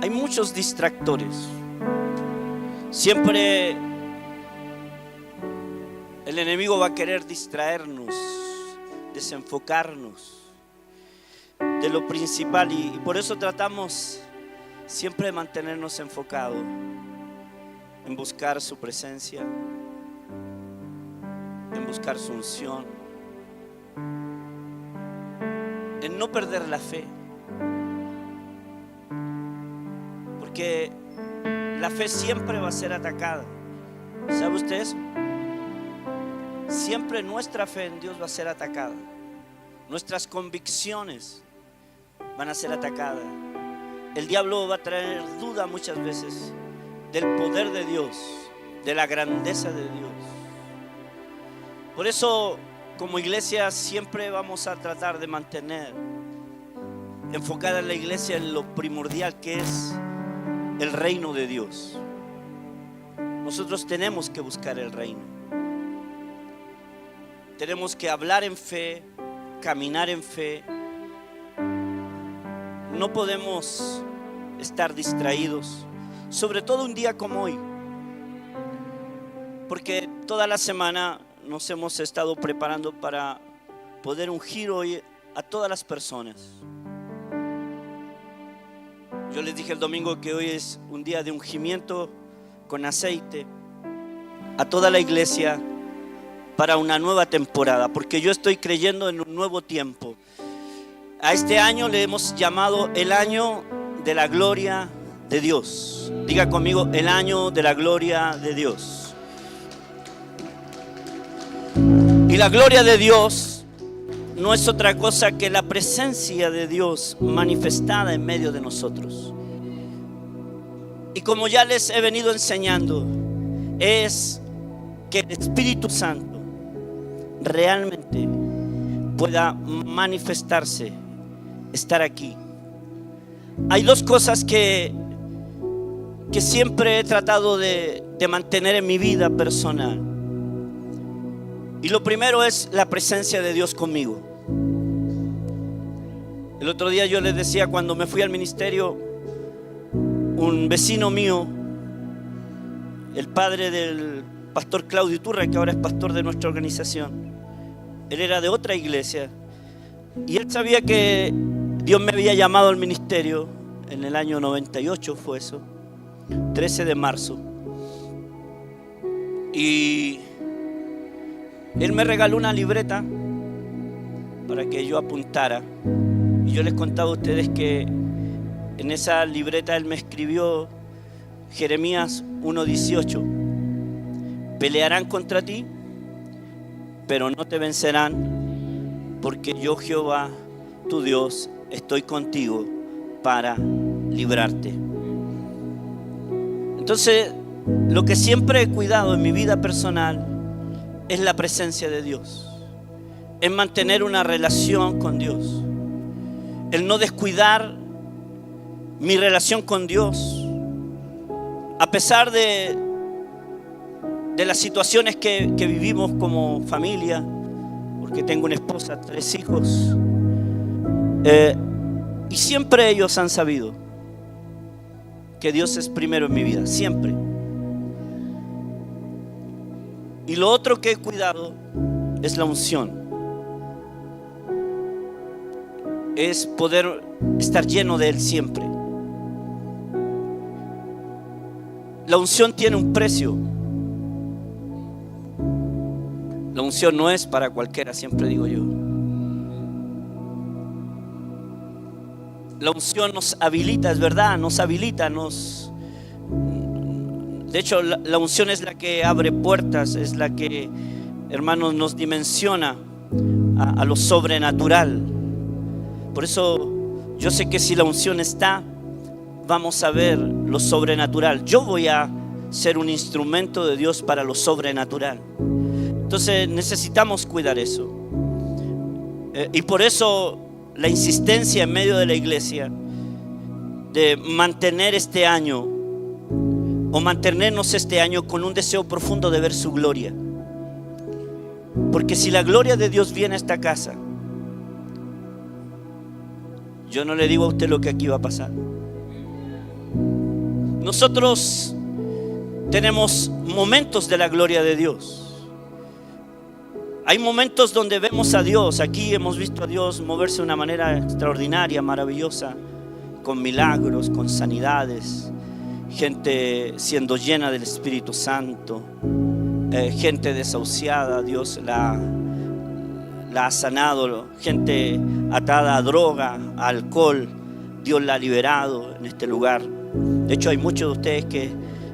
Hay muchos distractores. Siempre el enemigo va a querer distraernos, desenfocarnos de lo principal, y por eso tratamos siempre de mantenernos enfocados en buscar su presencia, en buscar su unción, en no perder la fe, porque la fe siempre va a ser atacada. ¿Sabe usted eso? Siempre nuestra fe en Dios va a ser atacada. Nuestras convicciones van a ser atacadas. El diablo va a traer duda muchas veces del poder de Dios, de la grandeza de Dios. Por eso, como iglesia, siempre vamos a tratar de mantener enfocada la iglesia en lo primordial, que es el reino de Dios. Nosotros tenemos que buscar el reino. Tenemos que hablar en fe, caminar en fe. No podemos estar distraídos, sobre todo un día como hoy, porque toda la semana nos hemos estado preparando para poder ungir hoy a todas las personas. Yo les dije el domingo que hoy es un día de ungimiento con aceite a toda la iglesia para una nueva temporada, porque yo estoy creyendo en un nuevo tiempo. A este año le hemos llamado el año de la gloria de Dios. Diga conmigo, el año de la gloria de Dios. Y la gloria de Dios no es otra cosa que la presencia de Dios manifestada en medio de nosotros. Y como ya les he venido enseñando, es que el Espíritu Santo realmente pueda manifestarse, estar aquí. Hay dos cosas que siempre he tratado de mantener en mi vida personal. Y lo primero es la presencia de Dios conmigo. El otro día yo les decía, cuando me fui al ministerio, un vecino mío, el padre del pastor Claudio Iturra, que ahora es pastor de nuestra organización, él era de otra iglesia, y él sabía que Dios me había llamado al ministerio en el año 98, fue eso, 13 de marzo. Y él me regaló una libreta para que yo apuntara. Y yo les contaba a ustedes que en esa libreta él me escribió Jeremías 1:18. Pelearán contra ti, pero no te vencerán, porque yo, Jehová, tu Dios, estoy contigo para librarte. Entonces, lo que siempre he cuidado en mi vida personal es la presencia de Dios, es mantener una relación con Dios, el no descuidar mi relación con Dios, a pesar de las situaciones que vivimos como familia, porque tengo una esposa, 3 hijos, y siempre ellos han sabido que Dios es primero en mi vida, siempre. Y lo otro que he cuidado es la unción, es poder estar lleno de Él siempre. La unción tiene un precio. La unción no es para cualquiera, siempre digo yo. La unción nos habilita, es verdad, nos habilita, de hecho, la unción es la que abre puertas, es la que, hermanos, nos dimensiona a lo sobrenatural. Por eso yo sé que si la unción está, vamos a ver lo sobrenatural. Yo voy a ser un instrumento de Dios para lo sobrenatural. Entonces necesitamos cuidar eso. Y por eso la insistencia en medio de la iglesia de mantener este año, o mantenernos este año con un deseo profundo de ver su gloria. Porque si la gloria de Dios viene a esta casa, yo no le digo a usted lo que aquí va a pasar. Nosotros tenemos momentos de la gloria de Dios. Hay momentos donde vemos a Dios. Aquí hemos visto a Dios moverse de una manera extraordinaria, maravillosa, con milagros, con sanidades, gente siendo llena del Espíritu Santo, gente desahuciada, Dios la ha sanado, gente atada a droga, a alcohol, Dios la ha liberado en este lugar. De hecho, hay muchos de ustedes que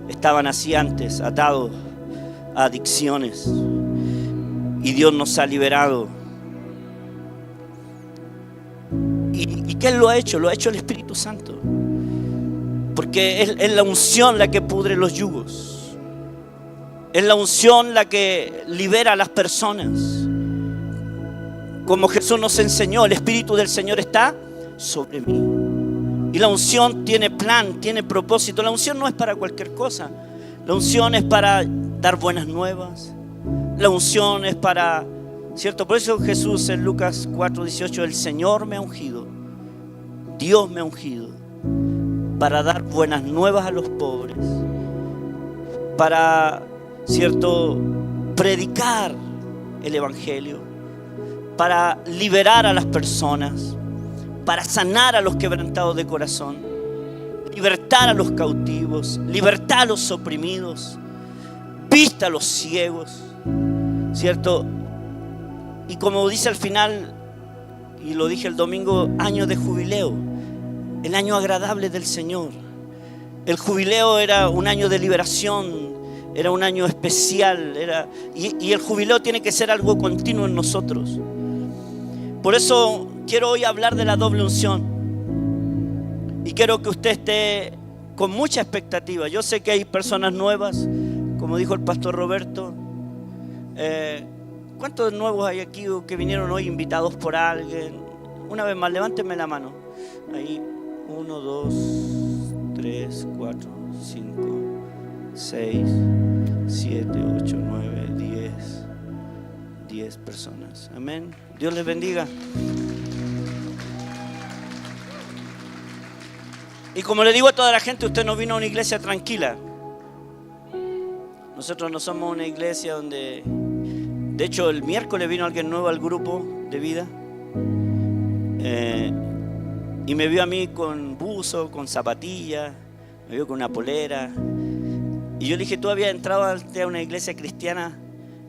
estaban así antes, atados a adicciones, y Dios nos ha liberado. ¿Y qué lo ha hecho? Lo ha hecho el Espíritu Santo, porque es la unción la que pudre los yugos, es la unción la que libera a las personas. Como Jesús nos enseñó, el Espíritu del Señor está sobre mí. Y la unción tiene plan, tiene propósito. La unción no es para cualquier cosa. La unción es para dar buenas nuevas. La unción es para, ¿cierto? Por eso Jesús en Lucas 4:18, el Señor me ha ungido, Dios me ha ungido, para dar buenas nuevas a los pobres, para, ¿cierto?, predicar el Evangelio, para liberar a las personas, para sanar a los quebrantados de corazón, libertar a los cautivos, libertar a los oprimidos, vista a los ciegos, ¿cierto? Y como dice al final, y lo dije el domingo, año de jubileo, el año agradable del Señor. El jubileo era un año de liberación, era un año especial, y el jubileo tiene que ser algo continuo en nosotros. Por eso quiero hoy hablar de la doble unción, y quiero que usted esté con mucha expectativa. Yo sé que hay personas nuevas, como dijo el pastor Roberto. ¿Cuántos nuevos hay aquí que vinieron hoy invitados por alguien? Una vez más, levántenme la mano. Ahí, 1, 2, 3, 4, 5, 6, 7, 8, 9, 10 personas. Amén. Dios les bendiga. Y como le digo a toda la gente, usted no vino a una iglesia tranquila. Nosotros no somos una iglesia donde... De hecho, el miércoles vino alguien nuevo al grupo de vida. Y me vio a mí con buzo, con zapatillas, me vio con una polera. Y yo le dije, ¿tú habías entrado a una iglesia cristiana?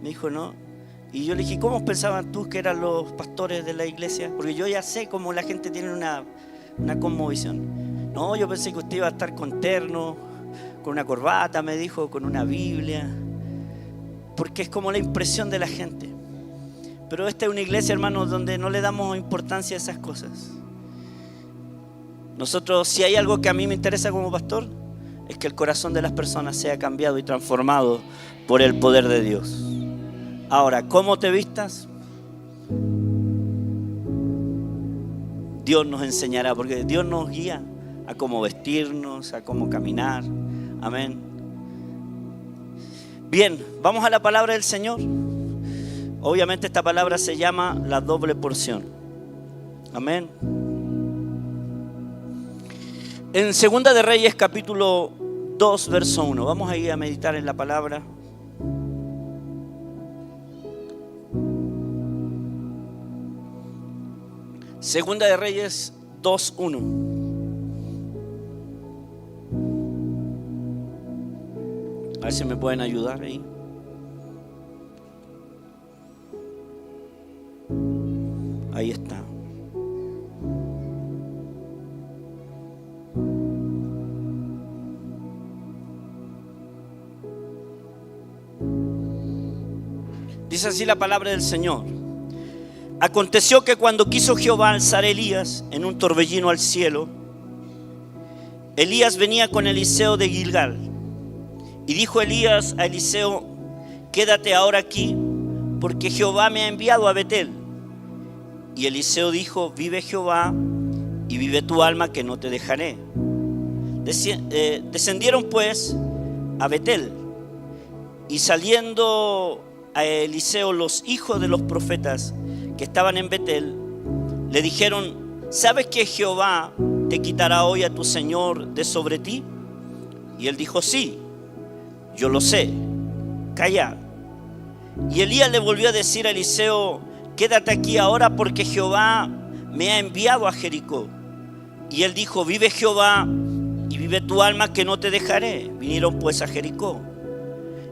Me dijo, no. Y yo le dije, ¿cómo pensaban tú que eran los pastores de la iglesia? Porque yo ya sé cómo la gente tiene una cosmovisión. No, yo pensé que usted iba a estar con terno, con una corbata, me dijo, con una Biblia, porque es como la impresión de la gente. Pero esta es una iglesia, hermanos, donde no le damos importancia a esas cosas. Nosotros, si hay algo que a mí me interesa como pastor, es que el corazón de las personas sea cambiado y transformado por el poder de Dios. Ahora, ¿cómo te vistas? Dios nos enseñará, porque Dios nos guía a cómo vestirnos, a cómo caminar. Amén. Bien, vamos a la palabra del Señor. Obviamente esta palabra se llama la doble porción. Amén. En Segunda de Reyes capítulo 2 verso 1. Vamos a ir a meditar en la palabra. Segunda de Reyes 2:1. A ver si me pueden ayudar ahí. Ahí está. Dice así la palabra del Señor. Aconteció que cuando quiso Jehová alzar a Elías en un torbellino al cielo, Elías venía con Eliseo de Gilgal. Y dijo Elías a Eliseo, quédate ahora aquí, porque Jehová me ha enviado a Betel. Y Eliseo dijo, vive Jehová y vive tu alma, que no te dejaré. Descendieron pues a Betel, y saliendo a Eliseo los hijos de los profetas que estaban en Betel, le dijeron, ¿sabes que Jehová te quitará hoy a tu señor de sobre ti? Y él dijo: sí, yo lo sé, calla. Y Elías le volvió a decir a Eliseo: quédate aquí ahora, porque Jehová me ha enviado a Jericó. Y él dijo: vive Jehová y vive tu alma, que no te dejaré. Vinieron pues a Jericó.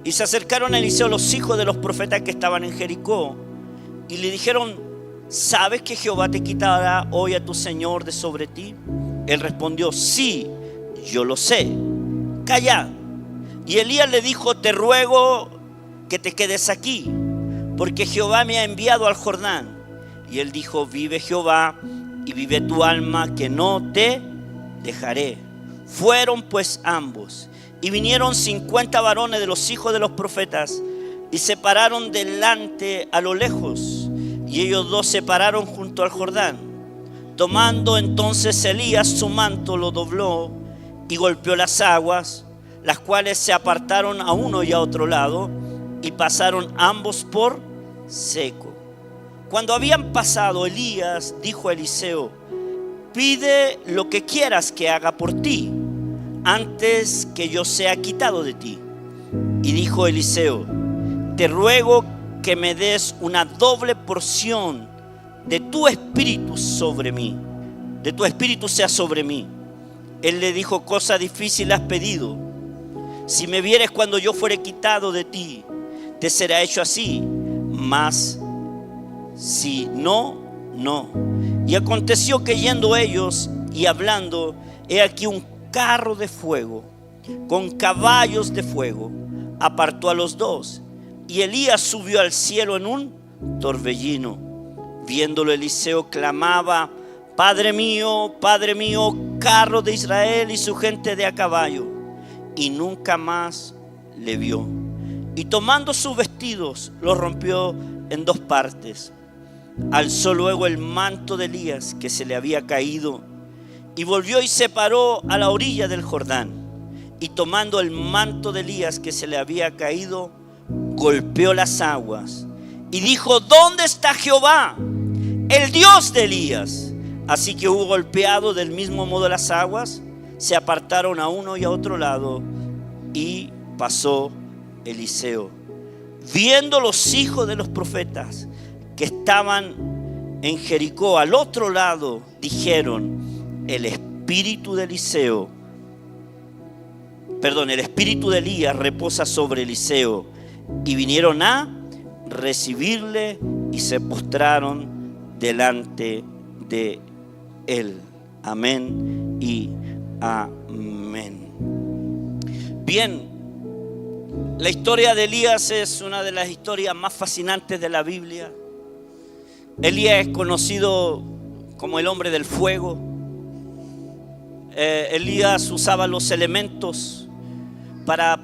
Y se acercaron a Eliseo los hijos de los profetas que estaban en Jericó, y le dijeron: ¿sabes que Jehová te quitará hoy a tu señor de sobre ti? Él respondió: sí, yo lo sé, calla. Y Elías le dijo: te ruego que te quedes aquí, porque Jehová me ha enviado al Jordán. Y él dijo: vive Jehová y vive tu alma, que no te dejaré. Fueron pues ambos, y vinieron 50 varones de los hijos de los profetas, y se pararon delante a lo lejos, y ellos dos se pararon junto al Jordán. Tomando entonces Elías su manto, lo dobló y golpeó las aguas, las cuales se apartaron a uno y a otro lado, y pasaron ambos por seco. Cuando habían pasado, Elías dijo a Eliseo: pide lo que quieras que haga por ti, antes que yo sea quitado de ti. Y dijo Eliseo: te ruego que me des una doble porción de tu espíritu sobre mí, de tu espíritu sea sobre mí. Él le dijo: cosa difícil has pedido. Si me vieres cuando yo fuere quitado de ti, te será hecho así, mas si no, no. Y aconteció que yendo ellos y hablando, he aquí un carro de fuego con caballos de fuego apartó a los dos, y Elías subió al cielo en un torbellino. Viéndolo, Eliseo clamaba: Padre mío, carro de Israel y su gente de a caballo. Y nunca más le vio. Y tomando sus vestidos, los rompió en dos partes. Alzó luego el manto de Elías, que se le había caído, y volvió y se paró a la orilla del Jordán. Y tomando el manto de Elías, que se le había caído, golpeó las aguas y dijo: ¿dónde está Jehová, el Dios de Elías? Así que hubo golpeado del mismo modo las aguas, se apartaron a uno y a otro lado, y pasó Eliseo. Viendo los hijos de los profetas que estaban en Jericó al otro lado, dijeron: el espíritu de Elías reposa sobre Eliseo. Y vinieron a recibirle y se postraron delante de él. Amén y amén. Bien, la historia de Elías es una de las historias más fascinantes de la Biblia. Elías es conocido como el hombre del fuego. Elías usaba los elementos para,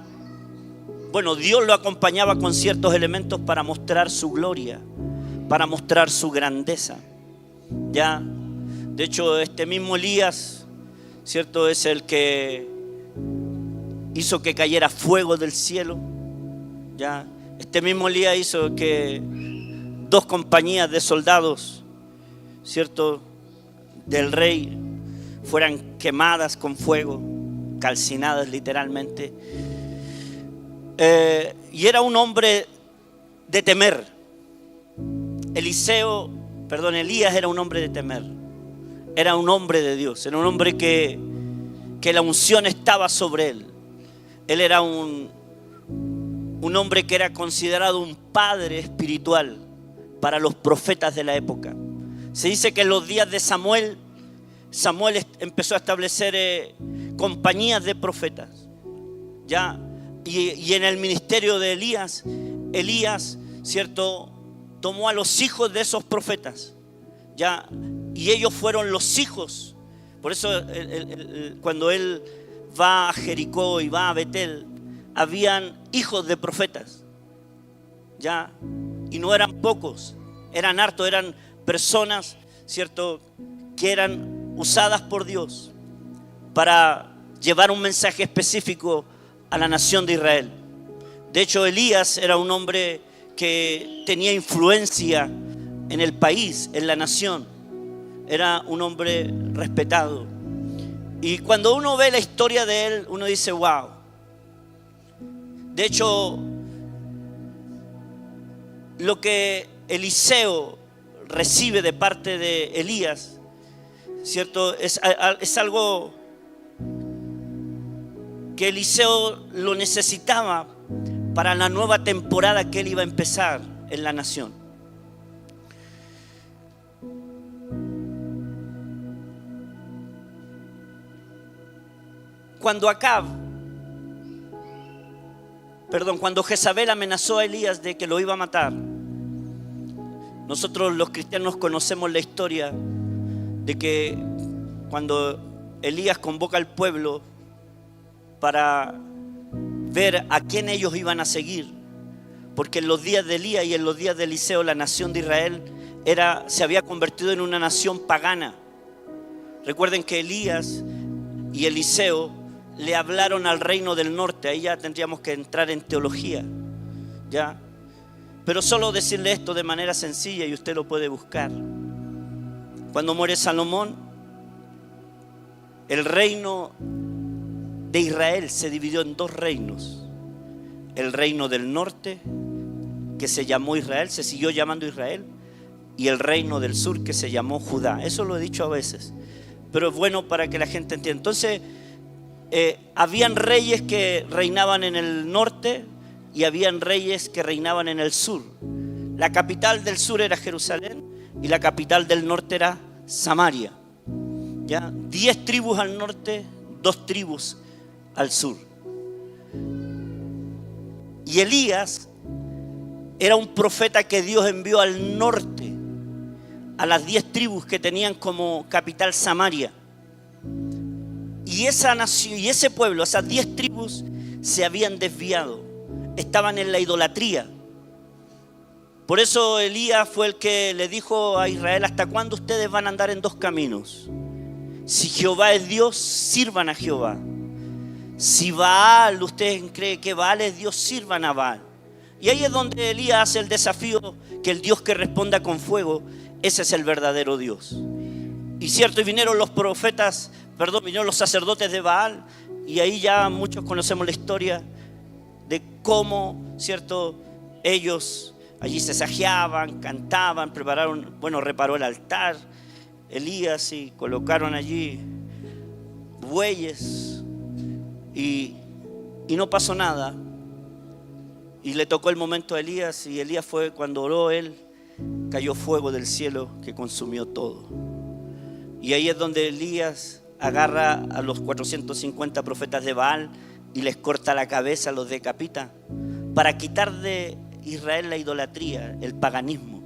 Dios lo acompañaba con ciertos elementos para mostrar su gloria, para mostrar su grandeza. Ya, de hecho, este mismo Elías, ¿cierto?, es el que hizo que cayera fuego del cielo. Ya, este mismo Elías hizo que 2 compañías de soldados, ¿cierto?, del rey fueran quemadas con fuego, calcinadas literalmente. Y era un hombre de temer. Elías era un hombre de temer. Era un hombre de Dios. Era un hombre que la unción estaba sobre él. Él era un hombre que era considerado un padre espiritual para los profetas de la época. Se dice que en los días de Samuel empezó a establecer compañías de profetas. Ya. Y en el ministerio de Elías, ¿cierto?, tomó a los hijos de esos profetas, ¿ya? Y ellos fueron los hijos. Por eso cuando él va a Jericó y va a Betel, habían hijos de profetas, ¿ya? Y no eran pocos, eran hartos, eran personas, ¿cierto?, que eran usadas por Dios para llevar un mensaje específico a la nación de Israel. De hecho, Elías era un hombre que tenía influencia en el país, en la nación. Era un hombre respetado. Y cuando uno ve la historia de él, uno dice, wow. De hecho, lo que Eliseo recibe de parte de Elías, ¿cierto? Es algo que Eliseo lo necesitaba para la nueva temporada que él iba a empezar en la nación. Cuando Jezabel amenazó a Elías de que lo iba a matar, nosotros los cristianos conocemos la historia de que cuando Elías convoca al pueblo para ver a quién ellos iban a seguir, porque en los días de Elías y en los días de Eliseo la nación de Israel se había convertido en una nación pagana. Recuerden que Elías y Eliseo le hablaron al reino del norte. Ahí ya tendríamos que entrar en teología, ¿ya? Pero solo decirle esto de manera sencilla y usted lo puede buscar. Cuando muere Salomón, el reino de Israel se dividió en dos reinos. El reino del norte, que se llamó Israel, se siguió llamando Israel, y el reino del sur, que se llamó Judá. Eso lo he dicho a veces, pero es bueno para que la gente entienda. Entonces, habían reyes que reinaban en el norte y habían reyes que reinaban en el sur. La capital del sur era Jerusalén y la capital del norte era Samaria, ¿ya? 10 tribus al norte, 2 tribus al sur. Y Elías era un profeta que Dios envió al norte, a las 10 tribus que tenían como capital Samaria. Y esa nación y ese pueblo, esas 10 tribus, se habían desviado, estaban en la idolatría. Por eso Elías fue el que le dijo a Israel: ¿hasta cuándo ustedes van a andar en dos caminos? Si Jehová es Dios, sirvan a Jehová. Si Baal, ustedes creen que Baal es Dios, sirvan a Baal. Y ahí es donde Elías hace el desafío, que el Dios que responda con fuego, ese es el verdadero Dios. Y cierto, y vinieron los sacerdotes de Baal, y ahí ya muchos conocemos la historia de cómo, cierto, ellos allí se sajeaban, cantaban, reparó el altar Elías y colocaron allí bueyes y no pasó nada. Y le tocó el momento a Elías, y Elías fue cuando oró él, cayó fuego del cielo que consumió todo. Y ahí es donde Elías agarra a los 450 profetas de Baal y les corta la cabeza, los decapita, para quitar de Israel la idolatría, el paganismo.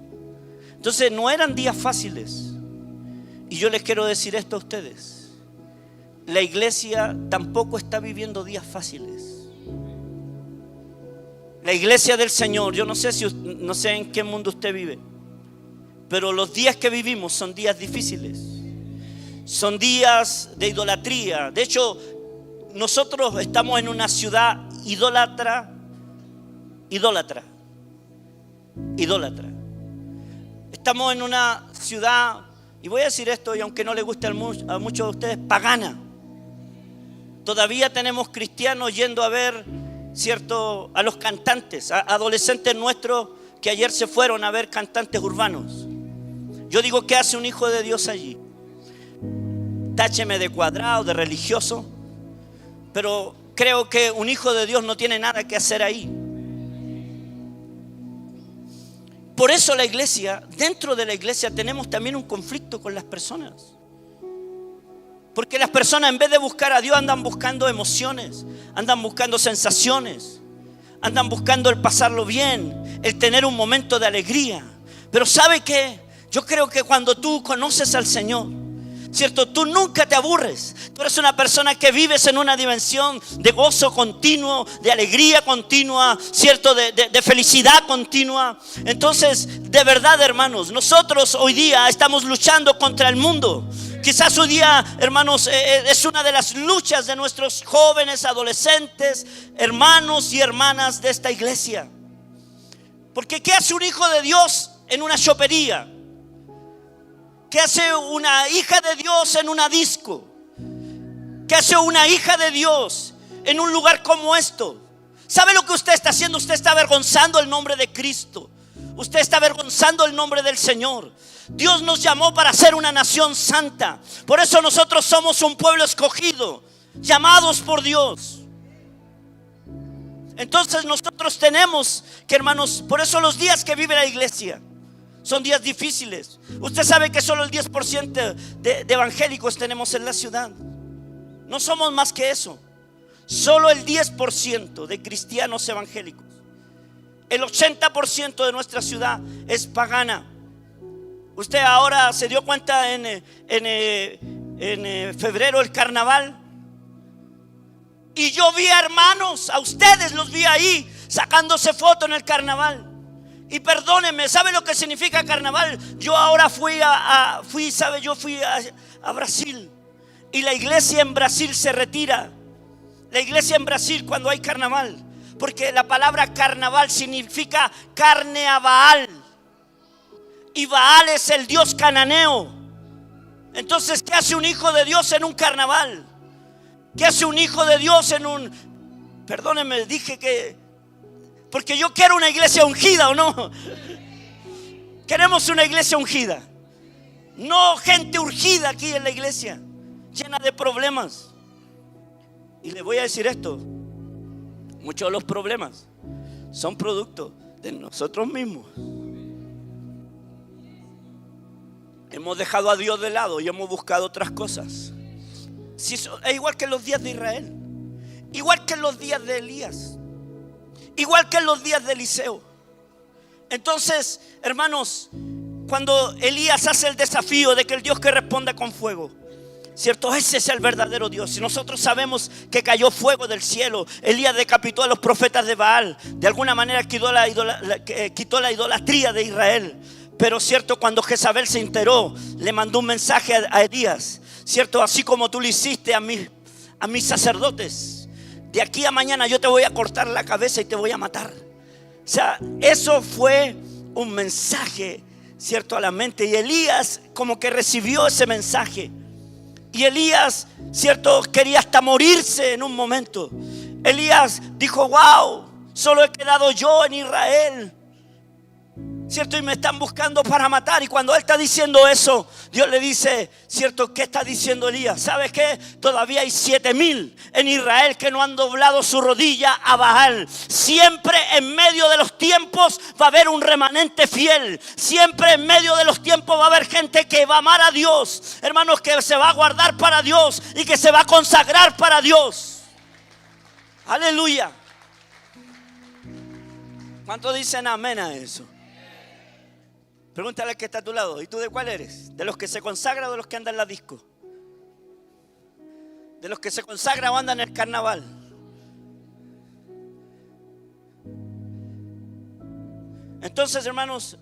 Entonces no eran días fáciles. Y yo les quiero decir esto a ustedes: la iglesia tampoco está viviendo días fáciles. La iglesia del Señor, yo no sé en qué mundo usted vive, pero los días que vivimos son días difíciles. Son días de idolatría. De hecho, nosotros estamos en una ciudad idólatra. Estamos en una ciudad, y voy a decir esto, y aunque no le guste a muchos de ustedes, pagana. Todavía tenemos cristianos yendo a ver, cierto, a los cantantes, a adolescentes nuestros que ayer se fueron a ver cantantes urbanos. Yo digo, ¿qué hace un hijo de Dios allí? Tácheme de cuadrado, de religioso, pero creo que un hijo de Dios no tiene nada que hacer ahí. Por eso la iglesia, dentro de la iglesia tenemos también un conflicto con las personas. Porque las personas, en vez de buscar a Dios, andan buscando emociones, andan buscando sensaciones, andan buscando el pasarlo bien, el tener un momento de alegría. Pero ¿sabe qué? Yo creo que cuando tú conoces al Señor, ¿cierto? Tú nunca te aburres. Tú eres una persona que vives en una dimensión de gozo continuo, de alegría continua, ¿cierto? De felicidad continua. Entonces, de verdad, hermanos, nosotros hoy día estamos luchando contra el mundo. Quizás hoy día, hermanos, es una de las luchas de nuestros jóvenes, adolescentes, hermanos y hermanas de esta iglesia. Porque ¿qué hace un hijo de Dios en una chopería? ¿Qué hace una hija de Dios en una disco? ¿Qué hace una hija de Dios en un lugar como esto? ¿Sabe lo que usted está haciendo? Usted está avergonzando el nombre de Cristo. Usted está avergonzando el nombre del Señor. Dios nos llamó para ser una nación santa. Por eso nosotros somos un pueblo escogido, llamados por Dios. Entonces nosotros tenemos que, hermanos, por eso los días que vive la iglesia son días difíciles. Usted sabe que solo el 10% de evangélicos tenemos en la ciudad. No somos más que eso. Solo el 10% de cristianos evangélicos. El 80% de nuestra ciudad es pagana. Usted ahora se dio cuenta en febrero el carnaval. Y yo vi a hermanos, a ustedes los vi ahí sacándose fotos en el carnaval. Y perdónenme, ¿sabe lo que significa carnaval? Yo ahora fui a Brasil. Y la iglesia en Brasil se retira. La iglesia en Brasil cuando hay carnaval. Porque la palabra carnaval significa carne a Baal. Y Baal es el dios cananeo. Entonces, ¿qué hace un hijo de Dios en un carnaval? ¿Qué hace un hijo de Dios en un... Perdónenme, dije que... Porque yo quiero una iglesia ungida, ¿o no? Queremos una iglesia ungida. No gente urgida aquí en la iglesia, llena de problemas. Y le voy a decir esto. Muchos de los problemas son producto de nosotros mismos. Hemos dejado a Dios de lado y hemos buscado otras cosas. Es igual que en los días de Israel, igual que en los días de Elías, igual que en los días de Eliseo. Entonces, hermanos, cuando Elías hace el desafío de que el Dios que responda con fuego, ¿cierto? Ese es el verdadero Dios. Y nosotros sabemos que cayó fuego del cielo. Elías decapitó a los profetas de Baal. De alguna manera quitó la idolatría de Israel. Pero cierto, cuando Jezabel se enteró, le mandó un mensaje a Elías, cierto, así como tú lo hiciste a mis sacerdotes, de aquí a mañana yo te voy a cortar la cabeza y te voy a matar. O sea, eso fue un mensaje, cierto, a la mente. Y Elías como que recibió ese mensaje. Y Elías, cierto, quería hasta morirse en un momento. Elías dijo: wow, solo he quedado yo en Israel, cierto, y me están buscando para matar. Y cuando él está diciendo eso, Dios le dice, cierto, ¿qué está diciendo Elías? ¿Sabes qué? Todavía hay 7,000 en Israel que no han doblado su rodilla a Baal. Siempre en medio de los tiempos va a haber un remanente fiel. Siempre en medio de los tiempos va a haber gente que va a amar a Dios, hermanos, que se va a guardar para Dios y que se va a consagrar para Dios. Aleluya. ¿Cuántos dicen amén a eso? Pregúntale al que está a tu lado: ¿y tú de cuál eres? ¿De los que se consagra o de los que andan en la disco? ¿De los que se consagra o andan en el carnaval? Entonces, hermanos,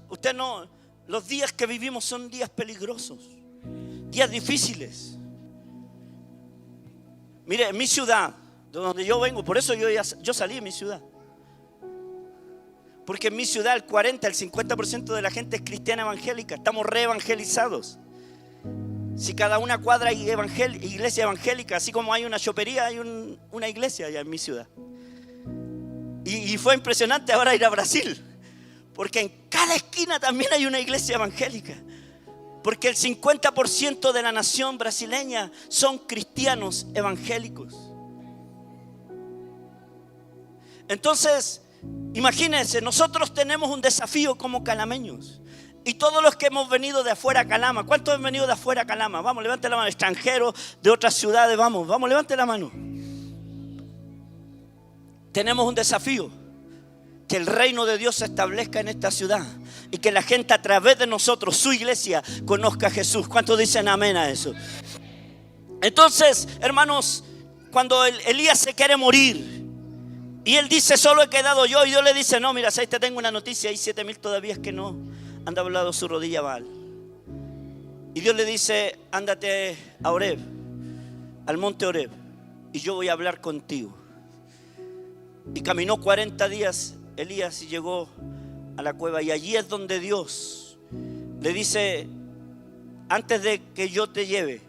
los días que vivimos son días peligrosos, días difíciles. Mire, en mi ciudad, de donde yo vengo, por eso yo salí de mi ciudad. Porque en mi ciudad el 50% de la gente es cristiana evangélica. Estamos reevangelizados. Si cada una cuadra hay iglesia evangélica, así como hay una chopería, hay una iglesia allá en mi ciudad. Y fue impresionante ahora ir a Brasil, porque en cada esquina también hay una iglesia evangélica. Porque el 50% de la nación brasileña son cristianos evangélicos. Entonces, imagínense, nosotros tenemos un desafío como calameños. Y todos los que hemos venido de afuera a Calama, ¿cuántos han venido de afuera a Calama? Vamos, levante la mano. Extranjeros de otras ciudades, vamos, levante la mano. Tenemos un desafío: que el reino de Dios se establezca en esta ciudad y que la gente a través de nosotros, su iglesia, conozca a Jesús. ¿Cuántos dicen amén a eso? Entonces, hermanos, cuando Elías se quiere morir y él dice: solo he quedado yo, y Dios le dice: no, mira, ahí te tengo una noticia, hay 7,000 todavía que no han doblado su rodilla a Baal. Y Dios le dice: ándate a Horeb, al monte Horeb, y yo voy a hablar contigo. Y caminó 40 días Elías y llegó a la cueva, y allí es donde Dios le dice: antes de que yo te lleve,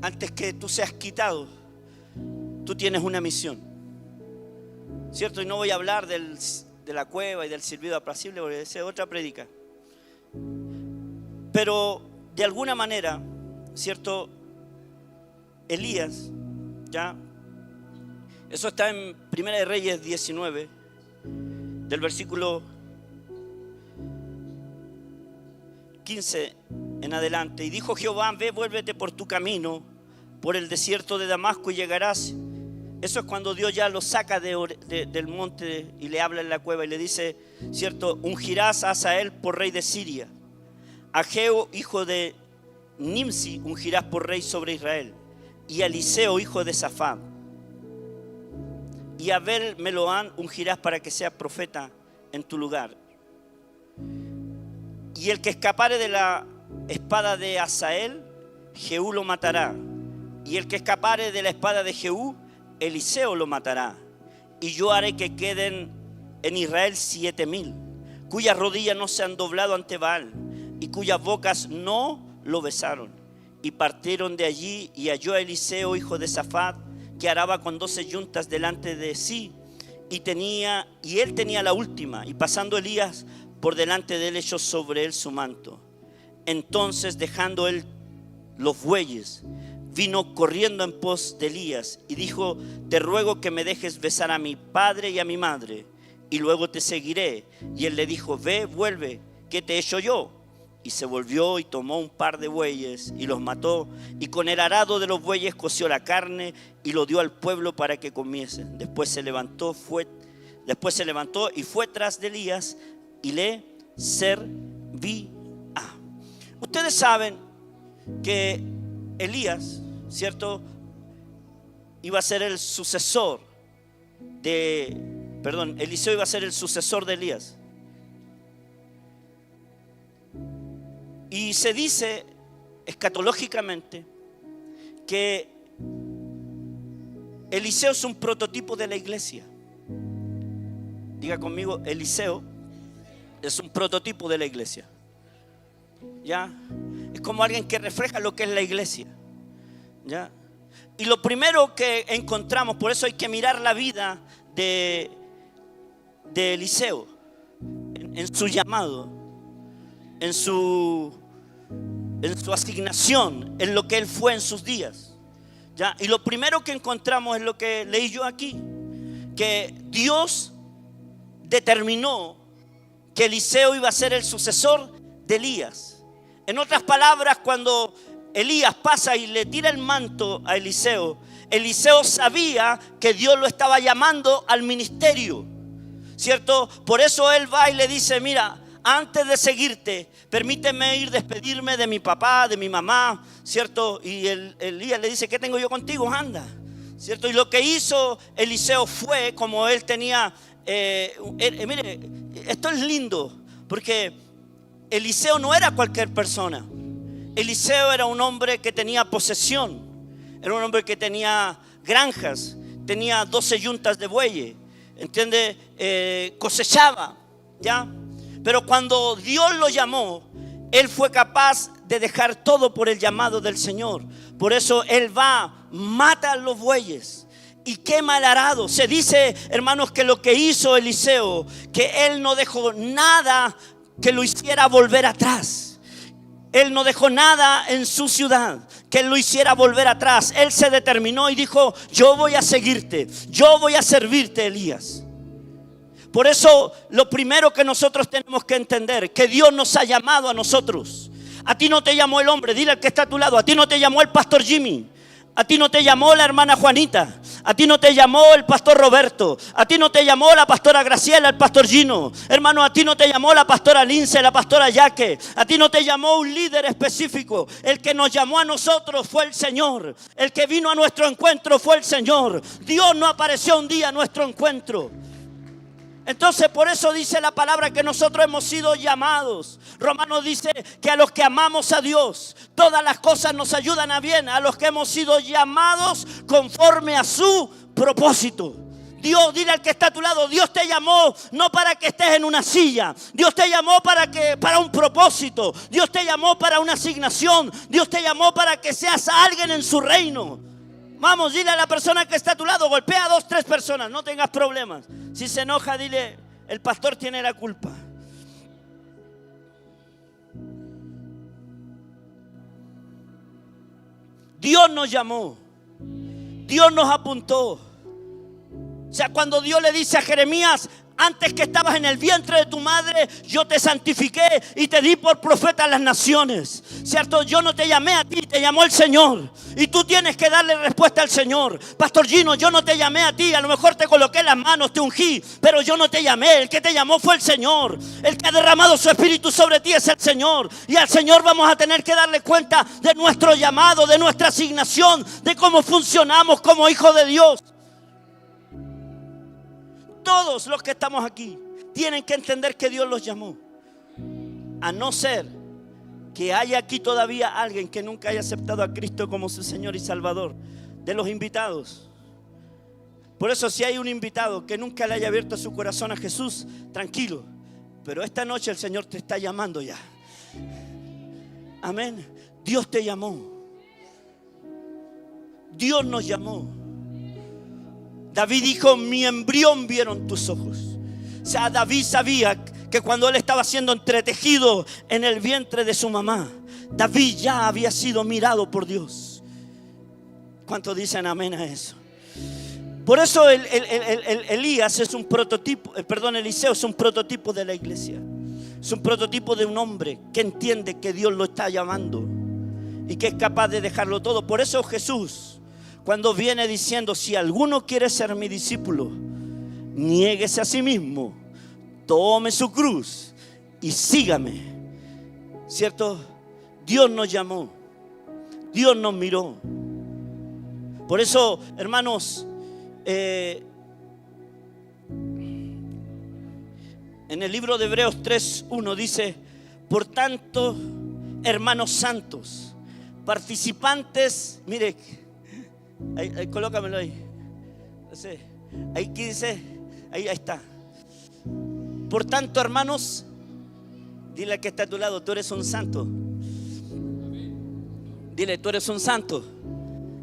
antes que tú seas quitado, tú tienes una misión, ¿cierto? Y no voy a hablar de la cueva y del silbido apacible, porque esa es otra predica. Pero de alguna manera, ¿cierto? Elías, ya, eso está en Primera de Reyes 19, del versículo 15 en adelante. Y dijo Jehová: ve, vuélvete por tu camino, por el desierto de Damasco, y llegarás. Eso es cuando Dios ya lo saca del monte y le habla en la cueva y le dice, ¿cierto? Ungirás a Hazael por rey de Siria. A Jehú, hijo de Nimsi, ungirás por rey sobre Israel. Y a Eliseo, hijo de Safat. Y a Abel Meloán ungirás para que sea profeta en tu lugar. Y el que escapare de la espada de Hazael, Jehú lo matará. Y el que escapare de la espada de Jehú, Eliseo lo matará. Y yo haré que queden en Israel 7,000, cuyas rodillas no se han doblado ante Baal, y cuyas bocas no lo besaron. Y partieron de allí, y halló a Eliseo, hijo de Safat, que araba con 12 yuntas delante de sí, y él tenía la última. Y pasando Elías por delante de él, echó sobre él su manto. Entonces, dejando él los bueyes, vino corriendo en pos de Elías y dijo: te ruego que me dejes besar a mi padre y a mi madre, y luego te seguiré. Y él le dijo: ve, vuelve, ¿qué te he hecho yo? Y se volvió y tomó un par de bueyes y los mató, y con el arado de los bueyes coció la carne y lo dio al pueblo para que comiesen. Después se levantó y fue tras de Elías y le servía. Ustedes saben que Elías, ¿cierto?, iba a ser el sucesor Eliseo iba a ser el sucesor de Elías. Y se dice escatológicamente que Eliseo es un prototipo de la iglesia. Diga conmigo: Eliseo es un prototipo de la iglesia. ¿Ya? Es como alguien que refleja lo que es la iglesia. ¿Ya? Y lo primero que encontramos, por eso hay que mirar la vida de Eliseo, en su llamado, en su asignación, en lo que él fue en sus días. ¿Ya? Y lo primero que encontramos es lo que leí yo aquí, que Dios determinó que Eliseo iba a ser el sucesor de Elías. En otras palabras, cuando Elías pasa y le tira el manto a Eliseo, Eliseo sabía que Dios lo estaba llamando al ministerio, ¿cierto? Por eso él va y le dice: mira, antes de seguirte, permíteme ir despedirme de mi papá, de mi mamá, ¿cierto? Y Elías le dice: ¿qué tengo yo contigo? Anda, ¿cierto? Y lo que hizo Eliseo fue, como él tenía, mire, esto es lindo, porque Eliseo no era cualquier persona. Eliseo era un hombre que tenía posesión, era un hombre que tenía granjas, tenía 12 yuntas de bueyes, ¿entiende? Cosechaba, ¿ya? Pero cuando Dios lo llamó, él fue capaz de dejar todo por el llamado del Señor. Por eso él va, mata a los bueyes y quema el arado. Se dice, hermanos, que lo que hizo Eliseo, que él no dejó nada que lo hiciera volver atrás. Él no dejó nada en su ciudad que lo hiciera volver atrás. Él se determinó y dijo: yo voy a seguirte, yo voy a servirte, Elías. Por eso lo primero que nosotros tenemos que entender, que Dios nos ha llamado a nosotros. A ti no te llamó el hombre, dile al que está a tu lado: a ti no te llamó el pastor Jimmy, a ti no te llamó la hermana Juanita, a ti no te llamó el pastor Roberto, a ti no te llamó la pastora Graciela, el pastor Gino. Hermano, a ti no te llamó la pastora Lince, la pastora Yaque, a ti no te llamó un líder específico. El que nos llamó a nosotros fue el Señor. El que vino a nuestro encuentro fue el Señor. Dios no apareció un día a nuestro encuentro. Entonces, por eso dice la palabra que nosotros hemos sido llamados. Romanos dice que a los que amamos a Dios, todas las cosas nos ayudan a bien. A los que hemos sido llamados conforme a su propósito. Dios, dile al que está a tu lado, Dios te llamó no para que estés en una silla. Dios te llamó para un propósito. Dios te llamó para una asignación. Dios te llamó para que seas alguien en su reino. Vamos, dile a la persona que está a tu lado, golpea a 2, 3 personas, no tengas problemas. Si se enoja, dile, el pastor tiene la culpa. Dios nos llamó. Dios nos apuntó. O sea, cuando Dios le dice a Jeremías, antes que estabas en el vientre de tu madre, yo te santifiqué y te di por profeta a las naciones. ¿Cierto? Yo no te llamé a ti, te llamó el Señor. Y tú tienes que darle respuesta al Señor. Pastor Gino, yo no te llamé a ti. A lo mejor te coloqué las manos, te ungí, pero yo no te llamé. El que te llamó fue el Señor. El que ha derramado su espíritu sobre ti es el Señor. Y al Señor vamos a tener que darle cuenta de nuestro llamado, de nuestra asignación, de cómo funcionamos como hijos de Dios. Todos los que estamos aquí tienen que entender que Dios los llamó. A no ser que haya aquí todavía alguien que nunca haya aceptado a Cristo como su Señor y Salvador. De los invitados. Por eso, si hay un invitado que nunca le haya abierto su corazón a Jesús, tranquilo. Pero esta noche el Señor te está llamando ya. Amén. Dios te llamó. Dios nos llamó. David dijo, mi embrión vieron tus ojos. O sea, David sabía que cuando él estaba siendo entretejido en el vientre de su mamá, David ya había sido mirado por Dios. ¿Cuántos dicen amén a eso? Por eso Elías es un prototipo, Eliseo es un prototipo de la iglesia. Es un prototipo de un hombre que entiende que Dios lo está llamando y que es capaz de dejarlo todo. Por eso Jesús, cuando viene diciendo, si alguno quiere ser mi discípulo, niéguese a sí mismo, tome su cruz y sígame. ¿Cierto? Dios nos llamó, Dios nos miró. Por eso, hermanos, en el libro de Hebreos 3:1 dice, por tanto, hermanos santos, participantes, mire, ahí, colócamelo ahí. Ahí que dice, ahí está. Por tanto, hermanos, dile al que está a tu lado, tú eres un santo. Dile, tú eres un santo.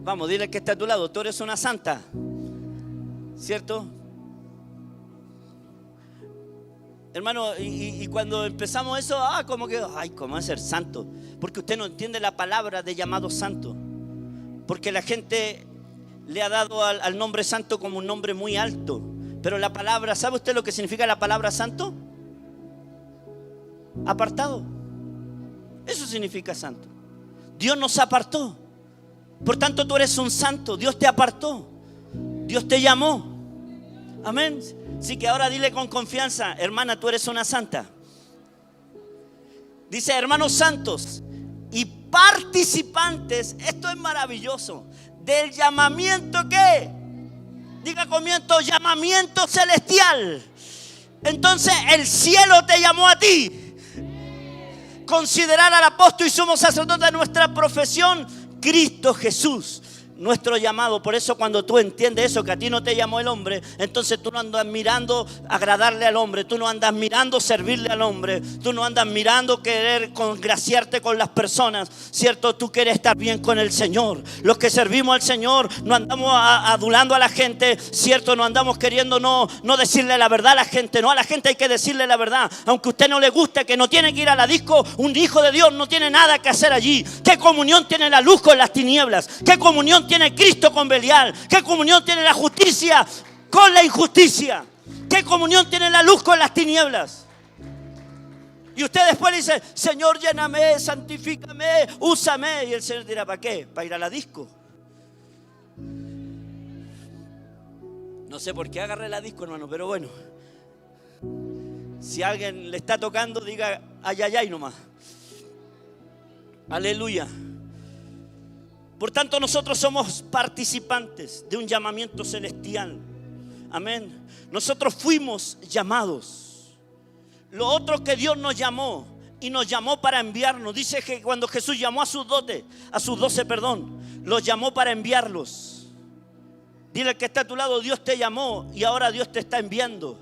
Vamos, dile al que está a tu lado, tú eres una santa. ¿Cierto? Hermano, y cuando empezamos eso, como que, ¿cómo es ser santo? Porque usted no entiende la palabra de llamado santo. Porque la gente le ha dado al nombre santo como un nombre muy alto. Pero la palabra, ¿sabe usted lo que significa la palabra santo? Apartado. Eso significa santo. Dios nos apartó. Por tanto, tú eres un santo. Dios te apartó. Dios te llamó. Amén. Así que ahora dile con confianza, hermana, tú eres una santa. Dice, hermanos santos y participantes, esto es maravilloso, del llamamiento que, diga conmigo, llamamiento celestial. Entonces el cielo te llamó a ti. Considerar al apóstol y sumo sacerdote de nuestra profesión, Cristo Jesús, nuestro llamado. Por eso cuando tú entiendes eso, que a ti no te llamó el hombre, entonces tú no andas mirando agradarle al hombre, tú no andas mirando servirle al hombre, tú no andas mirando querer congraciarte con las personas, ¿cierto? Tú quieres estar bien con el Señor. Los que servimos al Señor no andamos adulando a la gente, ¿cierto? No andamos queriendo no decirle la verdad a la gente. No, a la gente hay que decirle la verdad, aunque a usted no le guste, que no tiene que ir a la disco. Un hijo de Dios no tiene nada que hacer allí. ¿Qué comunión tiene la luz con las tinieblas? ¿Qué comunión tiene Cristo con Belial? ¿Qué comunión tiene la justicia con la injusticia? ¿Qué comunión tiene la luz con las tinieblas? Y usted después le dice, Señor, lléname, santifícame, úsame. Y el Señor dirá, ¿para qué? ¿Para ir a la disco? No sé por qué agarré la disco, hermano, pero bueno. Si a alguien le está tocando, diga, ay, ay, ay nomás. Aleluya. Por tanto, nosotros somos participantes de un llamamiento celestial. Amén. Nosotros fuimos llamados. Lo otro que Dios nos llamó y nos llamó para enviarnos. Dice que cuando Jesús llamó a sus 12, los llamó para enviarlos. Dile al que está a tu lado, Dios te llamó y ahora Dios te está enviando.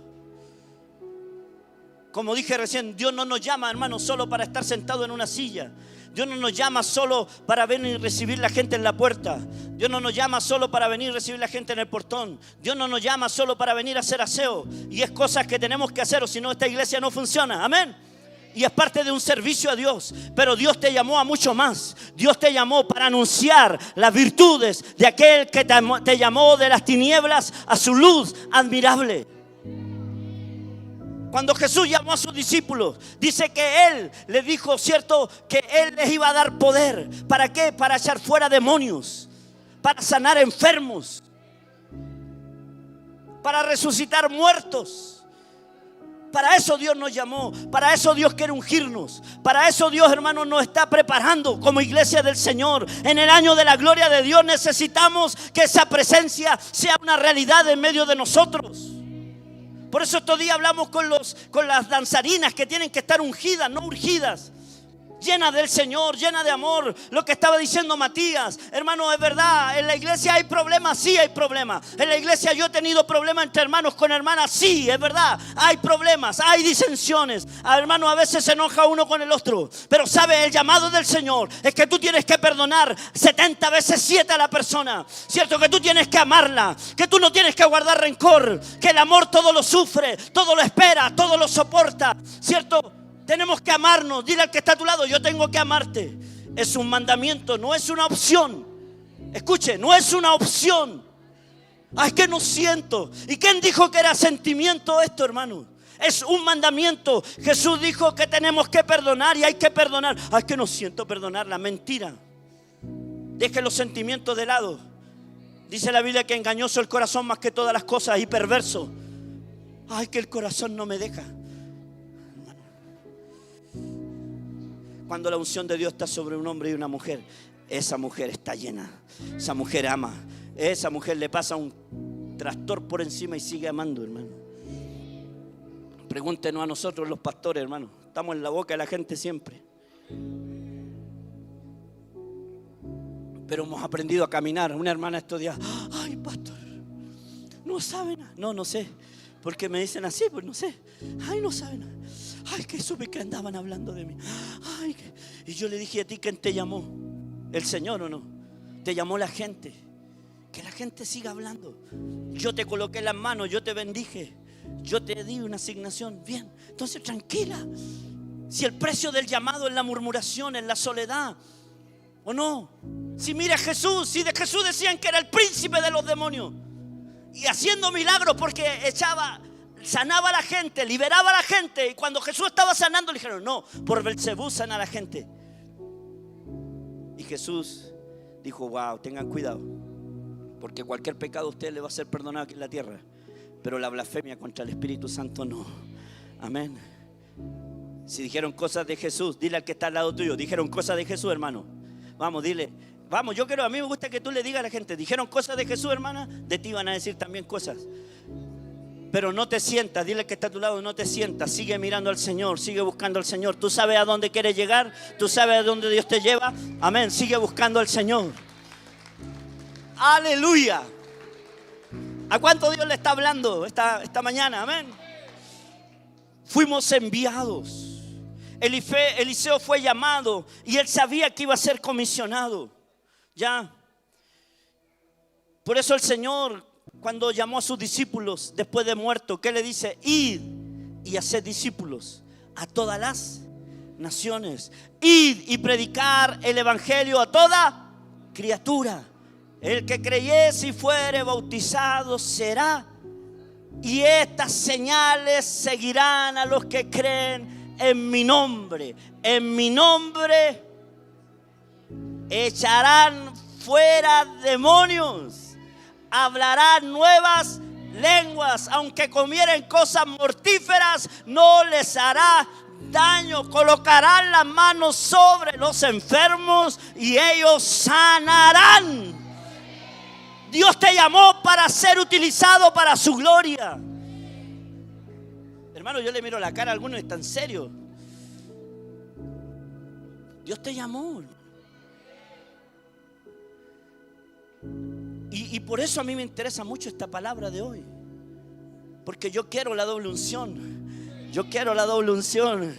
Como dije recién, Dios no nos llama, hermanos, solo para estar sentado en una silla. Dios no nos llama solo para venir y recibir la gente en la puerta. Dios no nos llama solo para venir y recibir la gente en el portón. Dios no nos llama solo para venir a hacer aseo. Y es cosas que tenemos que hacer, o si no esta iglesia no funciona. Amén. Y es parte de un servicio a Dios. Pero Dios te llamó a mucho más. Dios te llamó para anunciar las virtudes de aquel que te llamó de las tinieblas a su luz admirable. Cuando Jesús llamó a sus discípulos, dice que Él les dijo, ¿cierto? Que Él les iba a dar poder. ¿Para qué? Para echar fuera demonios, para sanar enfermos, para resucitar muertos. Para eso Dios nos llamó, para eso Dios quiere ungirnos, para eso Dios, hermanos, nos está preparando como iglesia del Señor. En el año de la gloria de Dios necesitamos que esa presencia sea una realidad en medio de nosotros. Por eso estos días hablamos con las danzarinas que tienen que estar ungidas, no urgidas. Llena del Señor, llena de amor. Lo que estaba diciendo Matías, hermano, es verdad. En la iglesia hay problemas, sí hay problemas. En la iglesia yo he tenido problemas entre hermanos con hermanas, sí, es verdad. Hay problemas, hay disensiones. Hermano, a veces se enoja uno con el otro. Pero sabe, el llamado del Señor es que tú tienes que perdonar 70 veces 7 a la persona. Cierto, que tú tienes que amarla, que tú no tienes que guardar rencor, que el amor todo lo sufre, todo lo espera, todo lo soporta. Cierto. Tenemos que amarnos. Dile al que está a tu lado, yo tengo que amarte. Es un mandamiento, no es una opción. Escuche, no es una opción. Ay, que no siento. ¿Y quién dijo que era sentimiento esto, hermano? Es un mandamiento. Jesús dijo que tenemos que perdonar y hay que perdonar. Ay, que no siento perdonar. La mentira. Deje los sentimientos de lado. Dice la Biblia que engañoso el corazón más que todas las cosas y perverso. Ay, que el corazón no me deja. Cuando la unción de Dios está sobre un hombre y una mujer, esa mujer está llena, esa mujer ama, esa mujer le pasa un tractor por encima y sigue amando, hermano. Pregúntenos a nosotros los pastores, hermano, estamos en la boca de la gente siempre, pero hemos aprendido a caminar. Una hermana estos días, ay pastor, no sabe nada. No sé, porque me dicen así, pues no sé, ay no sabe nada. Ay, que supe que andaban hablando de mí. Ay, y yo le dije, ¿a ti quién te llamó? ¿El Señor o no? Te llamó la gente. Que la gente siga hablando. Yo te coloqué las manos, yo te bendije, yo te di una asignación. Bien, entonces tranquila. Si el precio del llamado es la murmuración, es la soledad, ¿o no? Si mira a Jesús, si de Jesús decían que era el príncipe de los demonios y haciendo milagros porque sanaba a la gente, liberaba a la gente. Y cuando Jesús estaba sanando le dijeron, no, por Belcebú sana a la gente. Y Jesús dijo, wow, tengan cuidado, porque cualquier pecado a usted le va a ser perdonado aquí en la tierra, pero la blasfemia contra el Espíritu Santo no. Amén. Si dijeron cosas de Jesús, dile al que está al lado tuyo, dijeron cosas de Jesús, hermano. Vamos, dile, vamos, a mí me gusta que tú le digas a la gente, dijeron cosas de Jesús, hermana, de ti van a decir también cosas. Pero no te sientas, dile que está a tu lado, no te sientas, sigue mirando al Señor, sigue buscando al Señor. Tú sabes a dónde quieres llegar, tú sabes a dónde Dios te lleva. Amén, sigue buscando al Señor. Aleluya. ¿A cuánto Dios le está hablando esta mañana? Amén. Fuimos enviados. Eliseo fue llamado y él sabía que iba a ser comisionado. Ya. Por eso el Señor, cuando llamó a sus discípulos después de muerto, ¿qué le dice? Id y haced discípulos a todas las naciones. Id y predicar el evangelio a toda criatura. El que creyese y fuere bautizado será. Y estas señales seguirán a los que creen en mi nombre. En mi nombre echarán fuera demonios. Hablarán nuevas lenguas, aunque comieren cosas mortíferas, no les hará daño. Colocarán las manos sobre los enfermos y ellos sanarán. Dios te llamó para ser utilizado para su gloria. Hermano, yo le miro la cara a algunos y están serios. Dios te llamó. Y por eso a mí me interesa mucho esta palabra de hoy. Porque yo quiero la doble unción. Yo quiero la doble unción.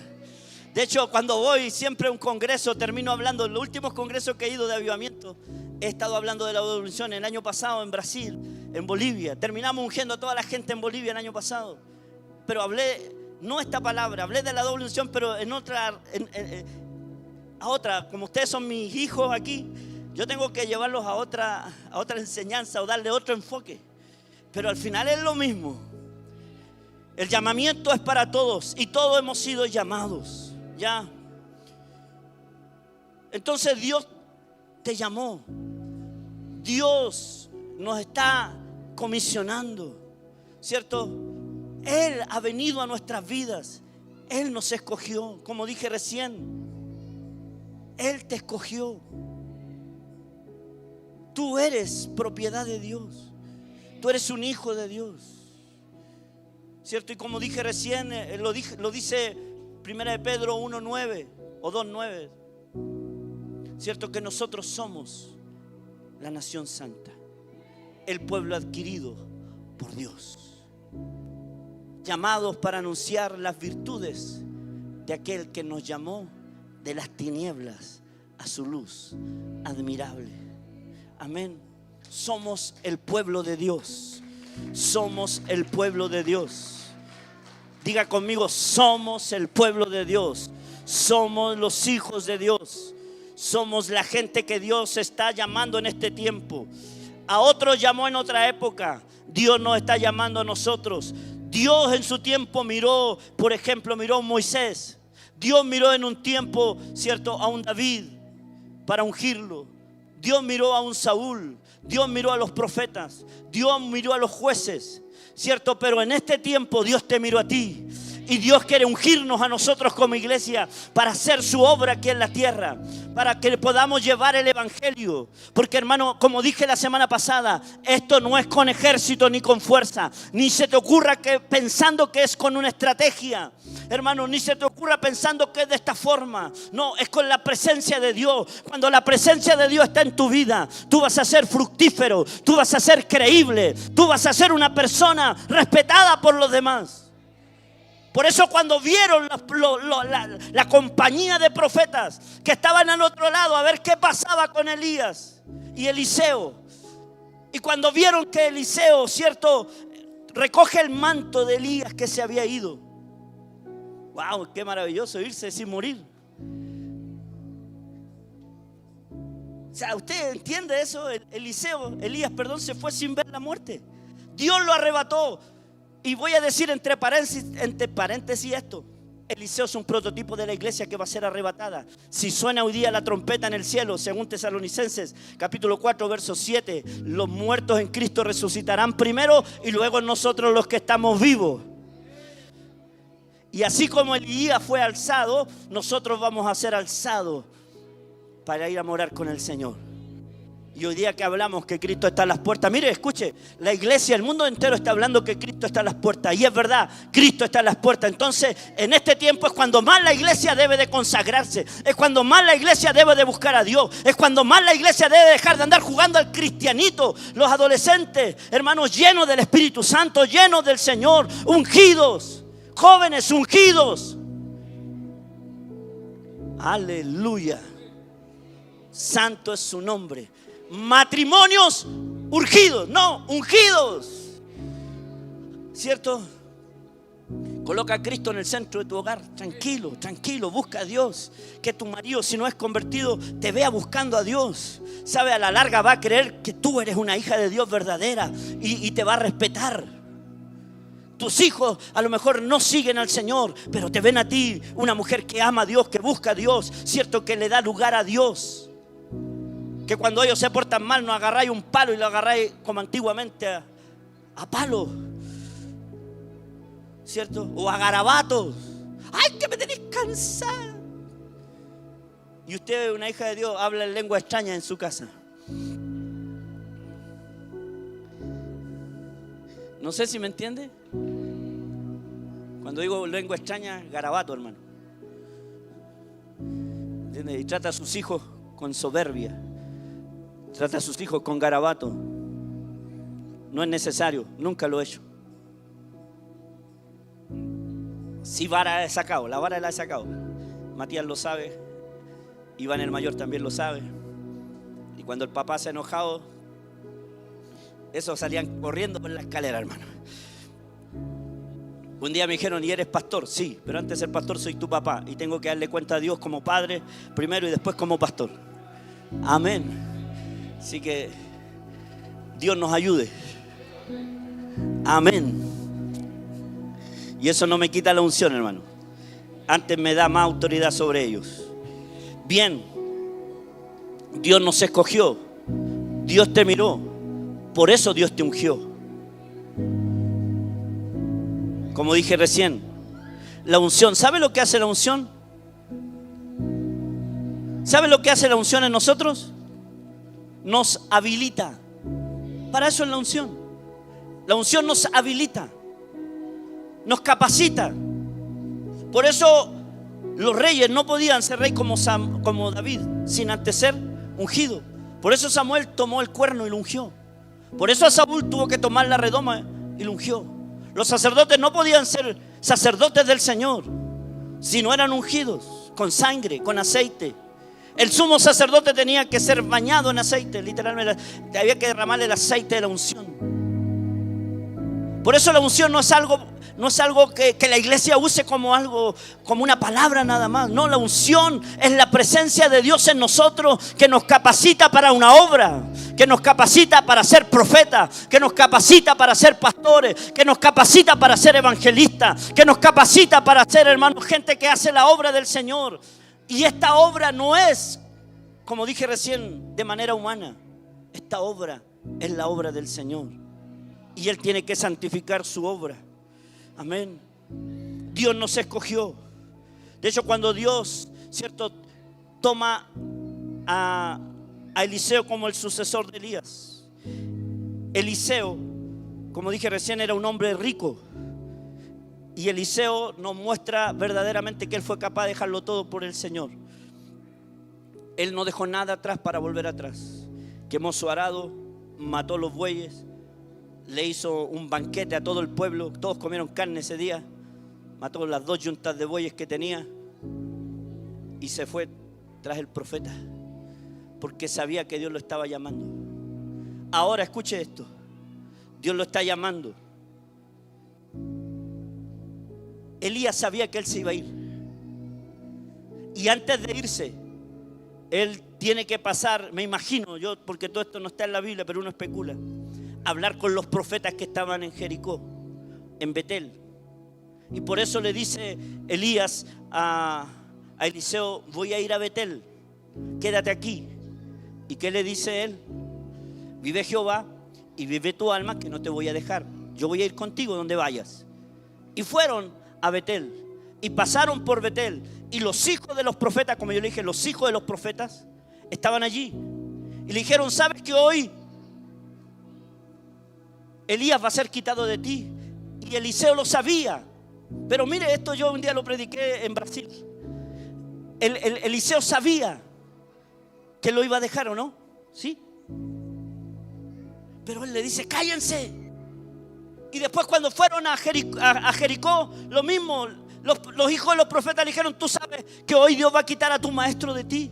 De hecho, cuando voy siempre a un congreso, termino hablando. Los últimos congresos que he ido de avivamiento, he estado hablando de la doble unción. El año pasado en Brasil, en Bolivia. Terminamos ungiendo a toda la gente en Bolivia el año pasado. Pero hablé, no esta palabra, hablé de la doble unción, pero en otra, a otra. Como ustedes son mis hijos aquí, yo tengo que llevarlos a otra enseñanza o darle otro enfoque. Pero al final es lo mismo. El llamamiento es para todos y todos hemos sido llamados. Ya. Entonces Dios te llamó. Dios nos está comisionando, ¿cierto? Él ha venido a nuestras vidas. Él nos escogió, como dije recién. Él te escogió. Tú eres propiedad de Dios. Tú eres un hijo de Dios, ¿cierto? Y como dije recién, lo dice 1 de Pedro 1:9 o 2:9, ¿cierto? Que nosotros somos la nación santa, el pueblo adquirido por Dios, llamados para anunciar las virtudes de aquel que nos llamó de las tinieblas a su luz admirable. Amén. Somos el pueblo de Dios. Somos el pueblo de Dios. Diga conmigo, somos el pueblo de Dios. Somos los hijos de Dios. Somos la gente que Dios está llamando en este tiempo. A otros llamó en otra época. Dios nos está llamando a nosotros. Dios en su tiempo miró, por ejemplo, miró a Moisés. Dios miró en un tiempo, ¿cierto?, a un David para ungirlo. Dios miró a un Saúl. Dios miró a los profetas. Dios miró a los jueces, ¿cierto? Pero en este tiempo Dios te miró a ti. Y Dios quiere ungirnos a nosotros como iglesia para hacer su obra aquí en la tierra, para que podamos llevar el evangelio. Porque, hermano, como dije la semana pasada, esto no es con ejército ni con fuerza. Ni se te ocurra que pensando que es con una estrategia, hermano, ni se te ocurra pensando que es de esta forma. No, es con la presencia de Dios. Cuando la presencia de Dios está en tu vida, tú vas a ser fructífero, tú vas a ser creíble, tú vas a ser una persona respetada por los demás. Por eso cuando vieron la compañía de profetas que estaban al otro lado a ver qué pasaba con Elías y Eliseo, y cuando vieron que Eliseo, ¿cierto?, recoge el manto de Elías que se había ido. ¡Wow! ¡Qué maravilloso irse sin morir! O sea, ¿usted entiende eso? Elías, se fue sin ver la muerte. Dios lo arrebató. Y voy a decir entre paréntesis esto. Eliseo es un prototipo de la iglesia que va a ser arrebatada. Si suena hoy día la trompeta en el cielo, según Tesalonicenses capítulo 4 verso 7, los muertos en Cristo resucitarán primero y luego nosotros los que estamos vivos. Y así como Elías fue alzado, nosotros vamos a ser alzados para ir a morar con el Señor. Y hoy día que hablamos que Cristo está a las puertas, mire, escuche, la iglesia, el mundo entero está hablando que Cristo está a las puertas. Y es verdad, Cristo está a las puertas. Entonces, en este tiempo es cuando más la iglesia debe de consagrarse. Es cuando más la iglesia debe de buscar a Dios. Es cuando más la iglesia debe dejar de andar jugando al cristianito. Los adolescentes, hermanos, llenos del Espíritu Santo, llenos del Señor, ungidos, jóvenes ungidos. Aleluya. Santo es su nombre. Matrimonios ungidos, no, ungidos, ¿cierto? Coloca a Cristo en el centro de tu hogar. Tranquilo, busca a Dios. Que tu marido, si no es convertido, te vea buscando a Dios. Sabe, a la larga va a creer que tú eres una hija de Dios verdadera y te va a respetar. Tus hijos a lo mejor no siguen al Señor, pero te ven a ti, una mujer que ama a Dios, que busca a Dios, ¿cierto? Que le da lugar a Dios. Que cuando ellos se portan mal, no agarráis un palo y lo agarráis como antiguamente a palo, ¿cierto? O a garabatos. ¡Ay, que me tenéis cansada! Y usted, una hija de Dios, habla en lengua extraña en su casa. No sé si me entiende. Cuando digo lengua extraña, garabato, hermano. ¿Entiende? Y trata a sus hijos con soberbia. Trata a sus hijos con garabato. No es necesario, nunca lo he hecho. Sí, vara he sacado, la vara la he sacado. Matías lo sabe, Iván el mayor también lo sabe. Y cuando el papá se ha enojado, esos salían corriendo por la escalera, hermano. Un día me dijeron, ¿y eres pastor? Sí, pero antes de ser pastor soy tu papá y tengo que darle cuenta a Dios como padre primero y después como pastor. Amén. Así que Dios nos ayude. Amén. Y eso no me quita la unción, hermano. Antes me da más autoridad sobre ellos. Bien, Dios nos escogió, Dios te miró, por eso Dios te ungió. Como dije recién, la unción, ¿sabe lo que hace la unción? ¿Sabe lo que hace la unción en nosotros? Nos habilita. Para eso es la unción. La unción nos habilita, nos capacita. Por eso los reyes no podían ser rey como David sin antes ser ungido. Por eso Samuel tomó el cuerno y lo ungió. Por eso a Saúl tuvo que tomar la redoma y lo ungió. Los sacerdotes no podían ser sacerdotes del Señor si no eran ungidos con sangre, con aceite. El sumo sacerdote tenía que ser bañado en aceite, literalmente había que derramarle el aceite de la unción. Por eso la unción no es algo que la iglesia use como una palabra nada más. No, la unción es la presencia de Dios en nosotros que nos capacita para una obra, que nos capacita para ser profetas, que nos capacita para ser pastores, que nos capacita para ser evangelistas, que nos capacita para ser, hermanos, gente que hace la obra del Señor. Y esta obra no es, como dije recién, de manera humana. Esta obra es la obra del Señor. Y Él tiene que santificar su obra. Amén. Dios nos escogió. De hecho, cuando Dios, ¿cierto?, toma a Eliseo como el sucesor de Elías. Eliseo, como dije recién, era un hombre rico. Y Eliseo nos muestra verdaderamente que él fue capaz de dejarlo todo por el Señor. Él no dejó nada atrás para volver atrás. Quemó su arado, mató los bueyes, le hizo un banquete a todo el pueblo. Todos comieron carne ese día. Mató las 2 yuntas de bueyes que tenía y se fue tras el profeta, porque sabía que Dios lo estaba llamando. Ahora escuche esto. Dios lo está llamando. Elías sabía que él se iba a ir. Y antes de irse, él tiene que pasar, me imagino yo, porque todo esto no está en la Biblia, pero uno especula, hablar con los profetas que estaban en Jericó, en Betel. Y por eso le dice Elías a Eliseo, voy a ir a Betel, quédate aquí. ¿Y qué le dice él? Vive Jehová y vive tu alma, que no te voy a dejar. Yo voy a ir contigo donde vayas. Y fueron a Betel y pasaron por Betel. Y los hijos de los profetas, como yo le dije, los hijos de los profetas estaban allí. Y le dijeron, ¿sabes que hoy Elías va a ser quitado de ti? Y Eliseo lo sabía. Pero mire, esto yo un día lo prediqué en Brasil. Eliseo sabía que lo iba a dejar, ¿o no? ¿Sí? Pero él le dice, cállense. Y después cuando fueron a Jericó, lo mismo, los hijos de los profetas le dijeron, tú sabes que hoy Dios va a quitar a tu maestro de ti.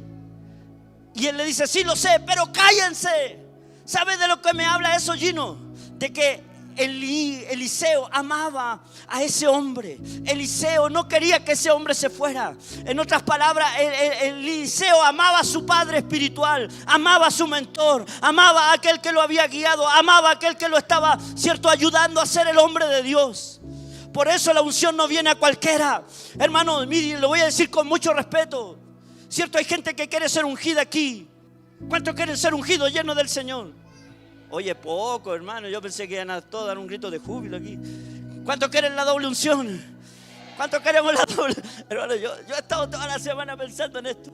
Y él le dice, sí lo sé, pero cállense. ¿Sabes de lo que me habla eso, Gino? De que Eliseo amaba a ese hombre. Eliseo no quería que ese hombre se fuera. En otras palabras, Eliseo amaba a su padre espiritual, amaba a su mentor, amaba a aquel que lo había guiado, amaba a aquel que lo estaba, cierto, ayudando a ser el hombre de Dios. Por eso la unción no viene a cualquiera. Hermano, mire, lo voy a decir con mucho respeto. Cierto, hay gente que quiere ser ungida aquí. ¿Cuántos quieren ser ungidos, llenos del Señor? Oye, poco, hermano. Yo pensé que iban a todos dar un grito de júbilo aquí. ¿Cuántos quieren la doble unción? ¿Cuántos queremos la doble? Hermano, yo he estado toda la semana pensando en esto.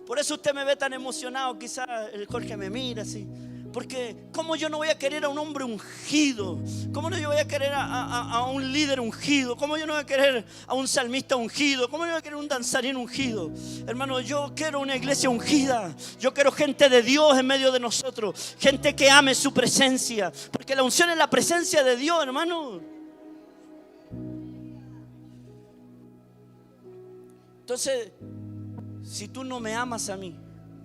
Por eso usted me ve tan emocionado. Quizás el Jorge me mira así. Porque ¿cómo yo no voy a querer a un hombre ungido? ¿Cómo no yo voy a querer a un líder ungido? ¿Cómo yo no voy a querer a un salmista ungido? ¿Cómo yo no voy a querer un danzarín ungido? Hermano, yo quiero una iglesia ungida. Yo quiero gente de Dios en medio de nosotros. Gente que ame su presencia. Porque la unción es la presencia de Dios, hermano. Entonces, si tú no me amas a mí,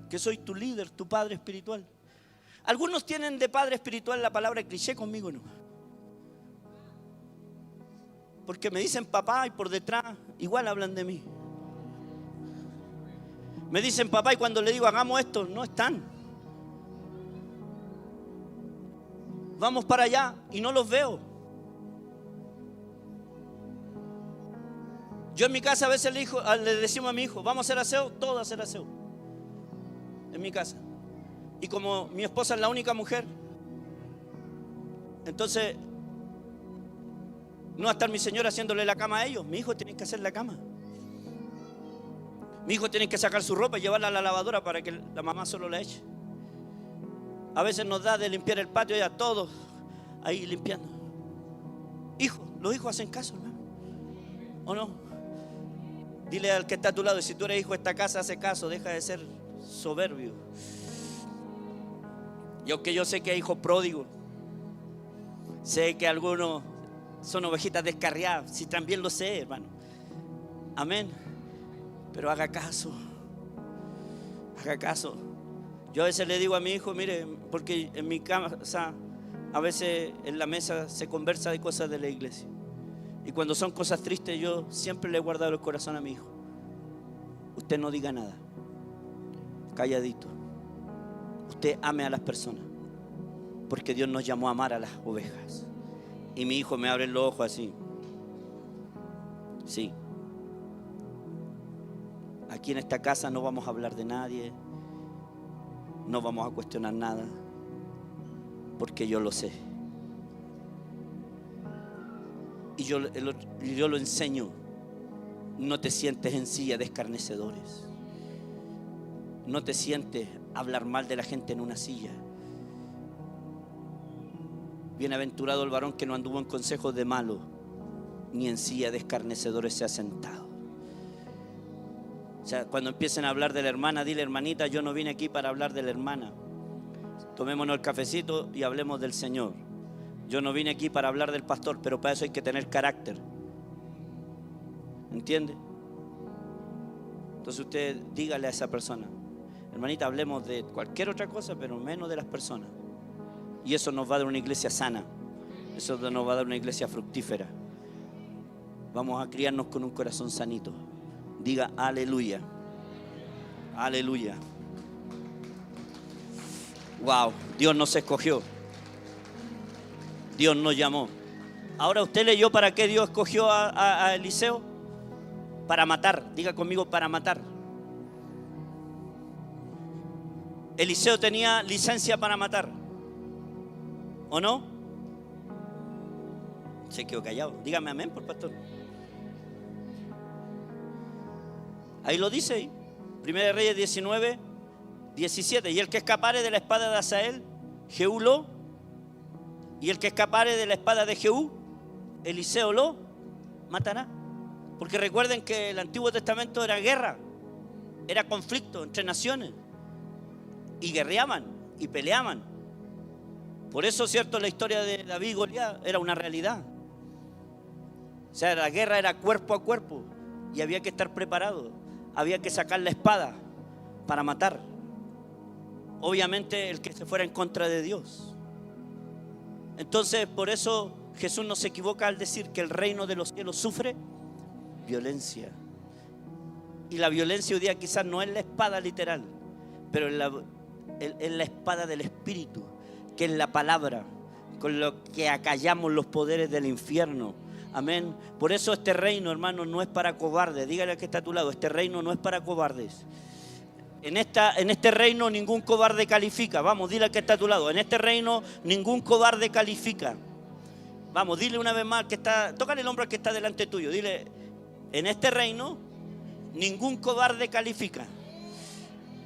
que soy tu líder, tu padre espiritual. Algunos tienen de padre espiritual la palabra cliché, conmigo no. Porque me dicen papá y por detrás igual hablan de mí. Me dicen papá y cuando le digo hagamos esto, no están. Vamos para allá y no los veo. Yo en mi casa a veces le decimos a mi hijo, vamos a hacer aseo, todo a hacer aseo. En mi casa. Y como mi esposa es la única mujer, entonces no va a estar mi señora haciéndole la cama a ellos. Mi hijo tiene que hacer la cama. Mi hijo tiene que sacar su ropa y llevarla a la lavadora para que la mamá solo la eche. A veces nos da de limpiar el patio y a todos ahí limpiando. Los hijos hacen caso, hermano. ¿O no? Dile al que está a tu lado, si tú eres hijo de esta casa, hace caso, deja de ser soberbio. Yo sé que hay hijos pródigos, sé que algunos son ovejitas descarriadas, si también lo sé, hermano. Amén. Pero haga caso. Haga caso. Yo a veces le digo a mi hijo, mire, porque en mi casa a veces en la mesa se conversa de cosas de la iglesia. Y cuando son cosas tristes yo siempre le he guardado el corazón a mi hijo. Usted no diga nada. Calladito. Usted ame a las personas, porque Dios nos llamó a amar a las ovejas. Y mi hijo me abre los ojos así. Sí. Aquí en esta casa no vamos a hablar de nadie, no vamos a cuestionar nada, porque yo lo sé. Y yo lo enseño. No te sientes en silla de escarnecedores. No te sientes a hablar mal de la gente en una silla. Bienaventurado el varón que no anduvo en consejos de malos, ni en silla de escarnecedores se ha sentado. O sea, cuando empiecen a hablar de la hermana, dile: hermanita, yo no vine aquí para hablar de la hermana. Tomémonos el cafecito y hablemos del Señor. Yo no vine aquí para hablar del pastor, pero para eso hay que tener carácter. ¿Entiende? Entonces usted dígale a esa persona: hermanita, hablemos de cualquier otra cosa, pero menos de las personas. Y eso nos va a dar una iglesia sana. Eso nos va a dar una iglesia fructífera. Vamos a criarnos con un corazón sanito. Diga aleluya. Aleluya. Wow, Dios nos escogió. Dios nos llamó. Ahora usted leyó para qué Dios escogió a Eliseo. Para matar. Diga conmigo: para matar. Eliseo tenía licencia para matar, ¿o no? Se quedó callado. Dígame amén, por pastor. Ahí lo dice ahí. 1 Reyes 19, 17. Y el que escapare de la espada de Asael, Jehú lo. Y el que escapare de la espada de Jehú, Eliseo lo matará. Porque recuerden que el Antiguo Testamento era guerra, era conflicto entre naciones. Y guerreaban y peleaban. Por eso, cierto, la historia de David y Goliat era una realidad. O sea, la guerra era cuerpo a cuerpo y había que estar preparado. Había que sacar la espada para matar. Obviamente el que se fuera en contra de Dios. Entonces, por eso Jesús no se equivoca al decir que el reino de los cielos sufre violencia. Y la violencia hoy día quizás no es la espada literal, pero es la espada del Espíritu, que es la palabra, con lo que acallamos los poderes del infierno. Amén. Por eso este reino, hermano, no es para cobardes. Dígale al que está a tu lado: este reino no es para cobardes. En este reino ningún cobarde califica. Vamos, dile al que está a tu lado: en este reino ningún cobarde califica. Vamos, dile una vez más que está, tócale el hombro al que está delante tuyo. Dile: en este reino ningún cobarde califica.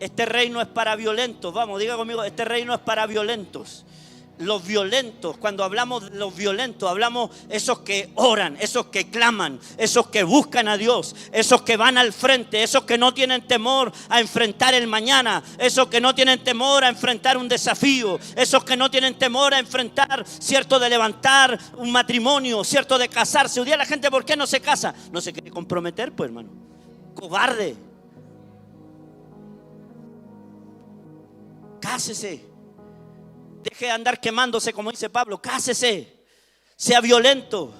Este reino es para violentos. Vamos, diga conmigo, este reino es para violentos. Los violentos, cuando hablamos de los violentos, hablamos esos que oran, esos que claman, esos que buscan a Dios, esos que van al frente, esos que no tienen temor a enfrentar el mañana, esos que no tienen temor a enfrentar un desafío, esos que no tienen temor a enfrentar, cierto, de levantar un matrimonio, cierto, de casarse. Hoy día la gente, ¿por qué no se casa? No se quiere comprometer, pues, hermano. Cobarde. Cásese. Deje de andar quemándose, como dice Pablo. Cásese. Sea violento.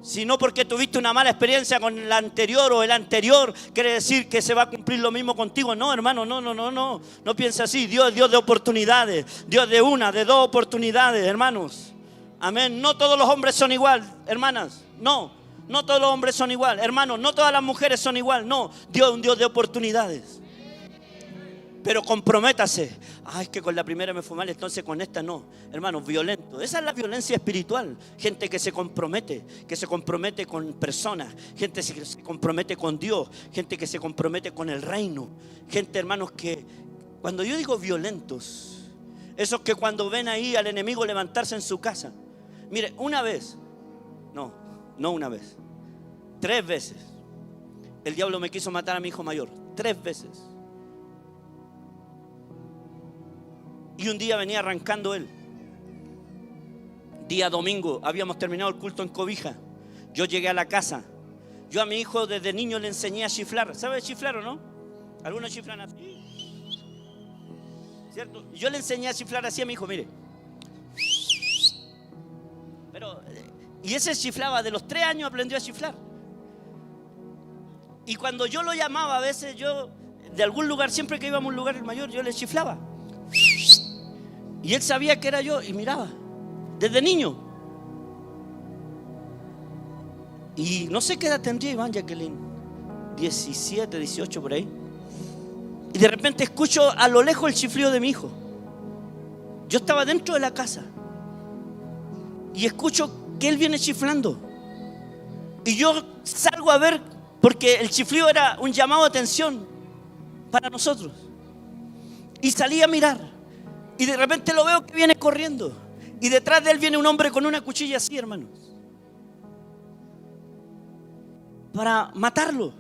Si no porque tuviste una mala experiencia con la anterior o el anterior, quiere decir que se va a cumplir lo mismo contigo. No, hermano, no. No piense así. Dios es Dios de oportunidades. Dios de una, de dos oportunidades, hermanos. Amén. No todos los hombres son igual, hermanas. No todos los hombres son igual, hermanos. No todas las mujeres son igual. No, Dios es un Dios de oportunidades. Pero comprométase. Es que con la primera me fue mal, entonces con esta no. Hermanos, violento. Esa es la violencia espiritual. Gente que se compromete con personas. Gente que se compromete con Dios. Gente que se compromete con el reino. Gente, hermanos, que cuando yo digo violentos, esos que cuando ven ahí al enemigo levantarse en su casa. Mire, una vez, no una vez, 3 veces, el diablo me quiso matar a mi hijo mayor. 3 veces. Y un día venía arrancando él. Día domingo, habíamos terminado el culto en Cobija. Yo llegué a la casa. Yo a mi hijo desde niño le enseñé a chiflar. ¿Sabe chiflar o no? Algunos chiflan así, ¿cierto? Yo le enseñé a chiflar así a mi hijo, mire. Y ese chiflaba, de los 3 años aprendió a chiflar. Y cuando yo lo llamaba, a veces yo, de algún lugar, siempre que íbamos a un lugar el mayor, yo le chiflaba. Y él sabía que era yo y miraba, desde niño. Y no sé qué edad tendría Iván, Jacqueline, 17, 18 por ahí. Y de repente escucho a lo lejos el chiflido de mi hijo. Yo estaba dentro de la casa y escucho que él viene chiflando. Y yo salgo a ver, porque el chiflido era un llamado de atención para nosotros. Y salí a mirar. Y de repente lo veo que viene corriendo. Y detrás de él viene un hombre con una cuchilla así, hermanos, para matarlo.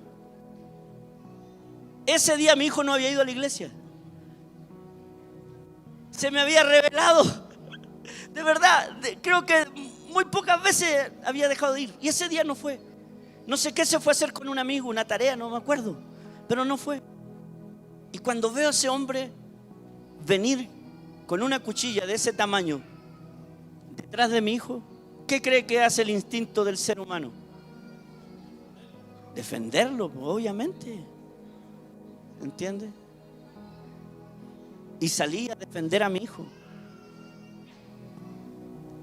Ese día mi hijo no había ido a la iglesia. Se me había revelado. De verdad, creo que muy pocas veces había dejado de ir. Y ese día no fue. No sé qué se fue a hacer con un amigo, una tarea, no me acuerdo. Pero no fue. Y cuando veo a ese hombre venir con una cuchilla de ese tamaño detrás de mi hijo, ¿qué cree que hace el instinto del ser humano? Defenderlo, obviamente. ¿Entiende? Y salí a defender a mi hijo.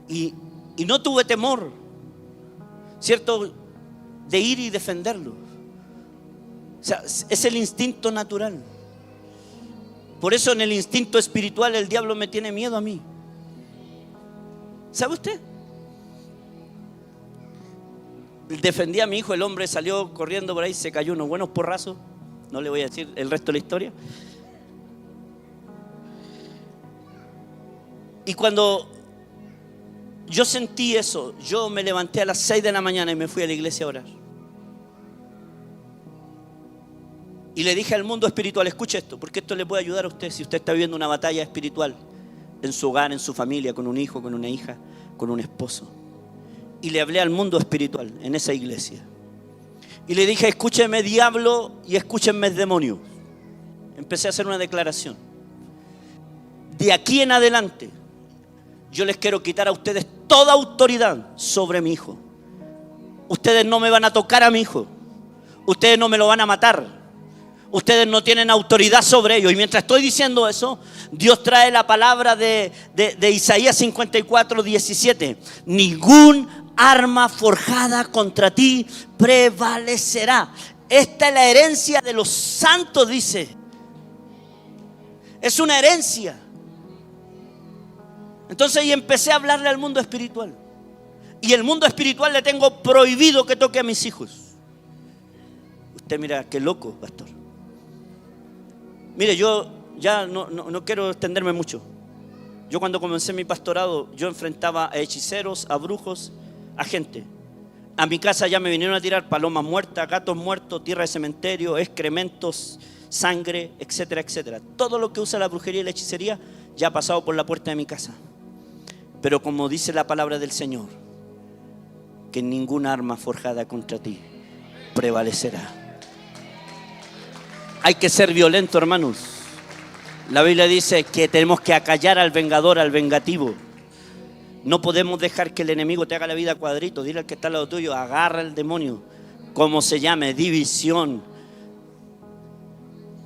Y no tuve temor, ¿cierto?, de ir y defenderlo. O sea, es el instinto natural. Por eso en el instinto espiritual el diablo me tiene miedo a mí. ¿Sabe usted? Defendí a mi hijo, el hombre salió corriendo por ahí, se cayó unos buenos porrazos. No le voy a decir el resto de la historia. Y cuando yo sentí eso, yo me levanté a las 6 de la mañana y me fui a la iglesia a orar. Y le dije al mundo espiritual, escuche esto, porque esto le puede ayudar a usted si usted está viviendo una batalla espiritual en su hogar, en su familia, con un hijo, con una hija, con un esposo. Y le hablé al mundo espiritual en esa iglesia. Y le dije, escúcheme diablo y escúchenme demonio. Empecé a hacer una declaración. De aquí en adelante, yo les quiero quitar a ustedes toda autoridad sobre mi hijo. Ustedes no me van a tocar a mi hijo. Ustedes no me lo van a matar. Ustedes no tienen autoridad sobre ellos. Y mientras estoy diciendo eso, Dios trae la palabra de Isaías 54, 17. Ningún arma forjada contra ti prevalecerá. Esta es la herencia de los santos, dice. Es una herencia. Entonces y empecé a hablarle al mundo espiritual. Y el mundo espiritual le tengo prohibido que toque a mis hijos. Usted mira, qué loco, pastor. Mire, yo ya no quiero extenderme mucho. Yo cuando comencé mi pastorado, yo enfrentaba a hechiceros, a brujos, a gente. A mi casa ya me vinieron a tirar palomas muertas, gatos muertos, tierra de cementerio, excrementos, sangre, etcétera, etcétera. Todo lo que usa la brujería y la hechicería ya ha pasado por la puerta de mi casa. Pero como dice la palabra del Señor, que ninguna arma forjada contra ti prevalecerá. Hay que ser violento, hermanos. La Biblia dice que tenemos que acallar al vengador, al vengativo. No podemos dejar que el enemigo te haga la vida cuadrito. Dile al que está al lado tuyo, agarra al demonio. Como se llame, división.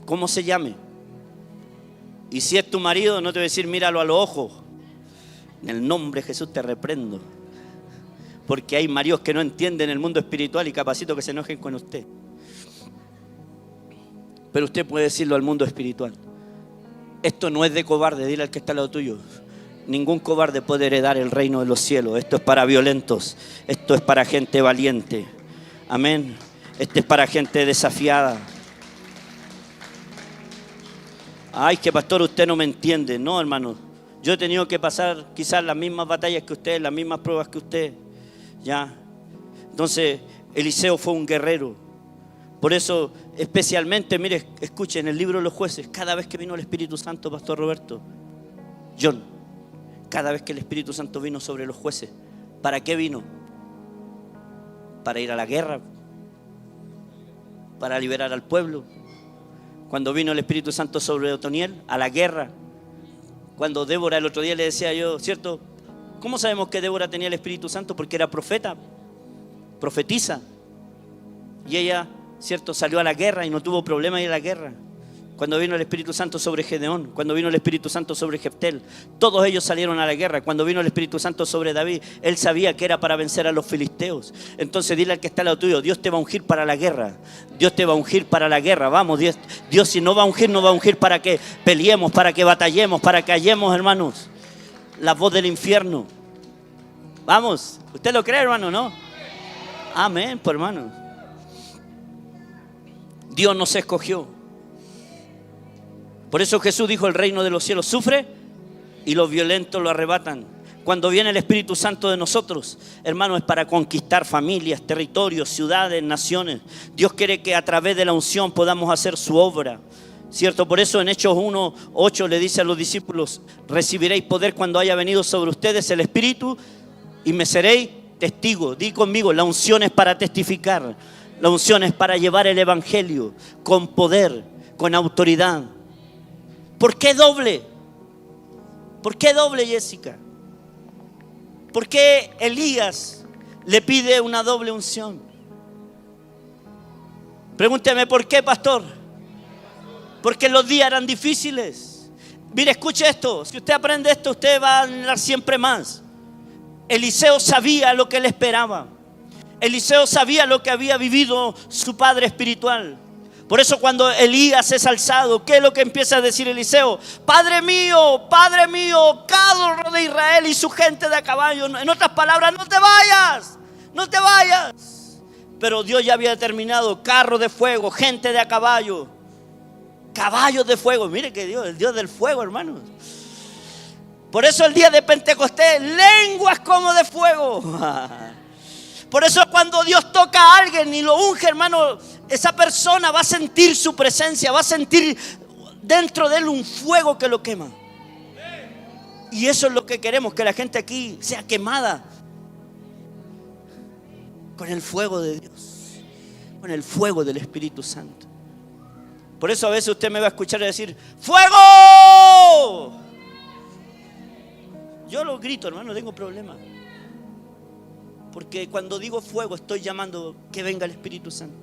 ¿Cómo se llame? Y si es tu marido, no te voy a decir míralo a los ojos. En el nombre de Jesús te reprendo. Porque hay maridos que no entienden el mundo espiritual y capacito que se enojen con usted. Pero usted puede decirlo al mundo espiritual. Esto no es de cobarde, dile al que está al lado tuyo. Ningún cobarde puede heredar el reino de los cielos. Esto es para violentos. Esto es para gente valiente. Amén. Esto es para gente desafiada. Ay, que pastor, usted no me entiende. No, hermano. Yo he tenido que pasar quizás las mismas batallas que usted, las mismas pruebas que usted. Ya. Entonces, Eliseo fue un guerrero. Por eso, especialmente, mire, escuchen, el libro de los jueces, cada vez que vino el Espíritu Santo, Pastor Roberto, John, cada vez que el Espíritu Santo vino sobre los jueces, ¿para qué vino? Para ir a la guerra, para liberar al pueblo. Cuando vino el Espíritu Santo sobre Otoniel, a la guerra. Cuando Débora el otro día le decía yo, ¿cierto? ¿Cómo sabemos que Débora tenía el Espíritu Santo? Porque era profeta, profetiza. Y ella, ¿cierto? Salió a la guerra y no tuvo problema de ir a la guerra. Cuando vino el Espíritu Santo sobre Gedeón, cuando vino el Espíritu Santo sobre Jeftel, todos ellos salieron a la guerra. Cuando vino el Espíritu Santo sobre David, él sabía que era para vencer a los filisteos. Entonces dile al que está al lado tuyo, Dios te va a ungir para la guerra. Dios te va a ungir para la guerra. Vamos, Dios si no va a ungir, no va a ungir para que peleemos, para que batallemos, para que hallemos, hermanos, la voz del infierno. Vamos, ¿usted lo cree, hermano, no? Amén, pues, hermano. Dios nos escogió. Por eso Jesús dijo, el reino de los cielos sufre y los violentos lo arrebatan. Cuando viene el Espíritu Santo de nosotros, hermano, es para conquistar familias, territorios, ciudades, naciones. Dios quiere que a través de la unción podamos hacer su obra, ¿cierto? Por eso en Hechos 1:8 le dice a los discípulos, recibiréis poder cuando haya venido sobre ustedes el Espíritu y me seréis testigos. Di conmigo, la unción es para testificar. La unción es para llevar el evangelio con poder, con autoridad. ¿Por qué doble? ¿Por qué doble, Jessica? ¿Por qué Elías le pide una doble unción? Pregúnteme, ¿por qué, pastor? Porque los días eran difíciles. Mire, escuche esto. Si usted aprende esto, usted va a anhelar siempre más. Eliseo sabía lo que le esperaba. Eliseo sabía lo que había vivido su padre espiritual. Por eso cuando Elías es alzado, ¿qué es lo que empieza a decir Eliseo? Padre mío, carro de Israel y su gente de a caballo. En otras palabras, no te vayas, no te vayas. Pero Dios ya había determinado carro de fuego, gente de a caballo, caballos de fuego. Mire que Dios, el Dios del fuego, hermanos. Por eso el día de Pentecostés, lenguas como de fuego. Por eso cuando Dios toca a alguien y lo unge, hermano, esa persona va a sentir su presencia, va a sentir dentro de él un fuego que lo quema. Y eso es lo que queremos, que la gente aquí sea quemada con el fuego de Dios, con el fuego del Espíritu Santo. Por eso a veces usted me va a escuchar decir, ¡fuego! Yo lo grito, hermano, no tengo problema. Porque cuando digo fuego estoy llamando que venga el Espíritu Santo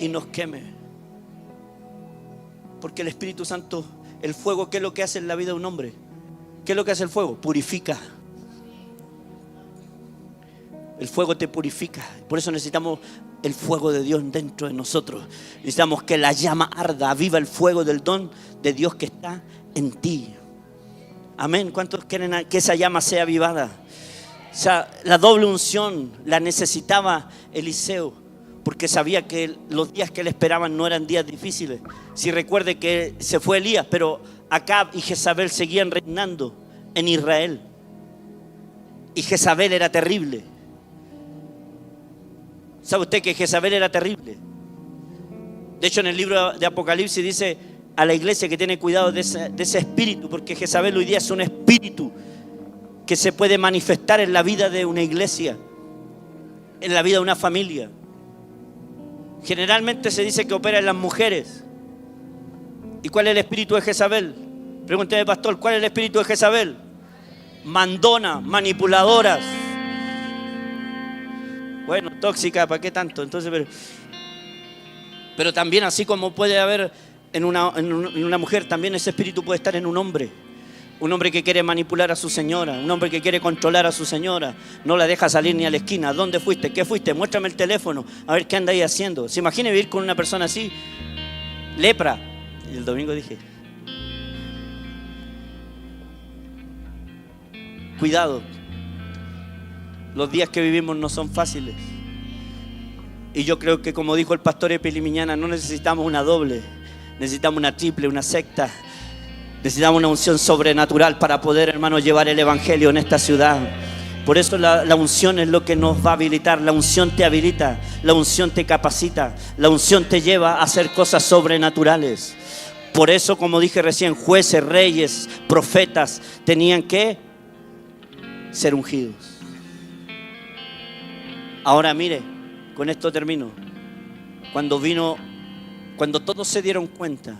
y nos queme. Porque el Espíritu Santo, el fuego, ¿qué es lo que hace en la vida de un hombre? ¿Qué es lo que hace el fuego? Purifica. El fuego te purifica. Por eso necesitamos el fuego de Dios dentro de nosotros. Necesitamos que la llama arda, aviva el fuego del don de Dios que está en ti. Amén. ¿Cuántos quieren que esa llama sea avivada? O sea, la doble unción la necesitaba Eliseo. porque sabía que los días que le esperaban no eran días difíciles. Si recuerde que se fue Elías, pero Acab y Jezabel seguían reinando en Israel. Y Jezabel era terrible. ¿Sabe usted que Jezabel era terrible? De hecho, en el libro de Apocalipsis dice a la iglesia que tiene cuidado de ese espíritu, porque Jezabel hoy día es un espíritu que se puede manifestar en la vida de una iglesia, en la vida de una familia. Generalmente se dice que opera en las mujeres. ¿Y cuál es el espíritu de Jezabel? Pregúnteme, pastor, ¿cuál es el espíritu de Jezabel? Mandona, manipuladoras. Bueno, tóxica, ¿para qué tanto? Entonces, pero también, así como puede haber en una mujer, también ese espíritu puede estar en un hombre. Un hombre que quiere manipular a su señora, un hombre que quiere controlar a su señora, no la deja salir ni a la esquina. ¿Dónde fuiste? ¿Qué fuiste? Muéstrame el teléfono, a ver qué anda ahí haciendo. ¿Se imagina vivir con una persona así? Lepra. Y el domingo dije, cuidado, los días que vivimos no son fáciles. Y yo creo que, como dijo el pastor Epeli Miñana, no necesitamos una doble, necesitamos una triple, una sexta. Necesitamos una unción sobrenatural para poder, hermanos, llevar el evangelio en esta ciudad. Por eso la unción es lo que nos va a habilitar. La unción te habilita, la unción te capacita, la unción te lleva a hacer cosas sobrenaturales. Por eso, como dije recién, jueces, reyes, profetas tenían que ser ungidos. Ahora mire, con esto termino. Cuando todos se dieron cuenta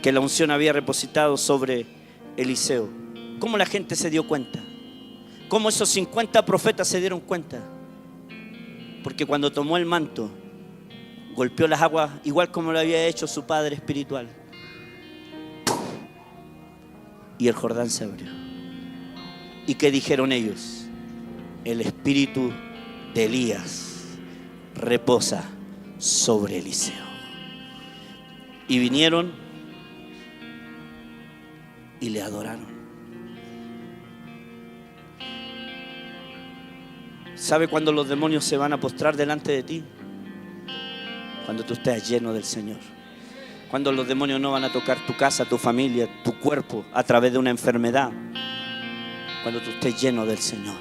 que la unción había repositado sobre Eliseo, ¿cómo la gente se dio cuenta? ¿Cómo esos 50 profetas se dieron cuenta? Porque cuando tomó el manto, golpeó las aguas igual como lo había hecho su padre espiritual. Y el Jordán se abrió. ¿Y qué dijeron ellos? El espíritu de Elías reposa sobre Eliseo. Y vinieron y le adoraron. ¿Sabe cuándo los demonios se van a postrar delante de ti? Cuando tú estés lleno del Señor. Cuando los demonios no van a tocar tu casa, tu familia, tu cuerpo a través de una enfermedad. Cuando tú estés lleno del Señor.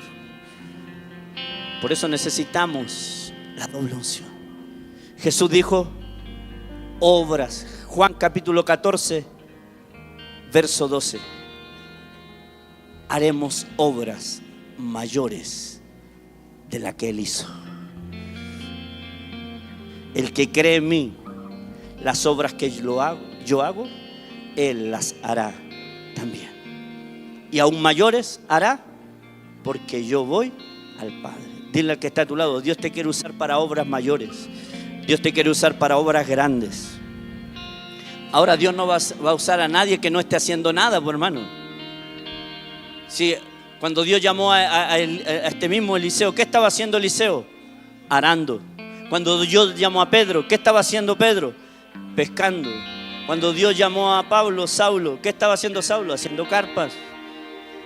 Por eso necesitamos la doble unción. Jesús dijo, obras. Juan capítulo 14, verso 12. Haremos obras mayores de la que Él hizo. El que cree en mí, las obras que yo hago, Él las hará también. Y aún mayores hará, porque yo voy al Padre. Dile al que está a tu lado, Dios te quiere usar para obras mayores. Dios te quiere usar para obras grandes. Ahora Dios no va a usar a nadie que no esté haciendo nada, pues, hermano. Sí, cuando Dios llamó a este mismo Eliseo, ¿qué estaba haciendo Eliseo? Arando. Cuando Dios llamó a Pedro, ¿qué estaba haciendo Pedro? Pescando. Cuando Dios llamó a Pablo, Saulo, ¿qué estaba haciendo Saulo? Haciendo carpas.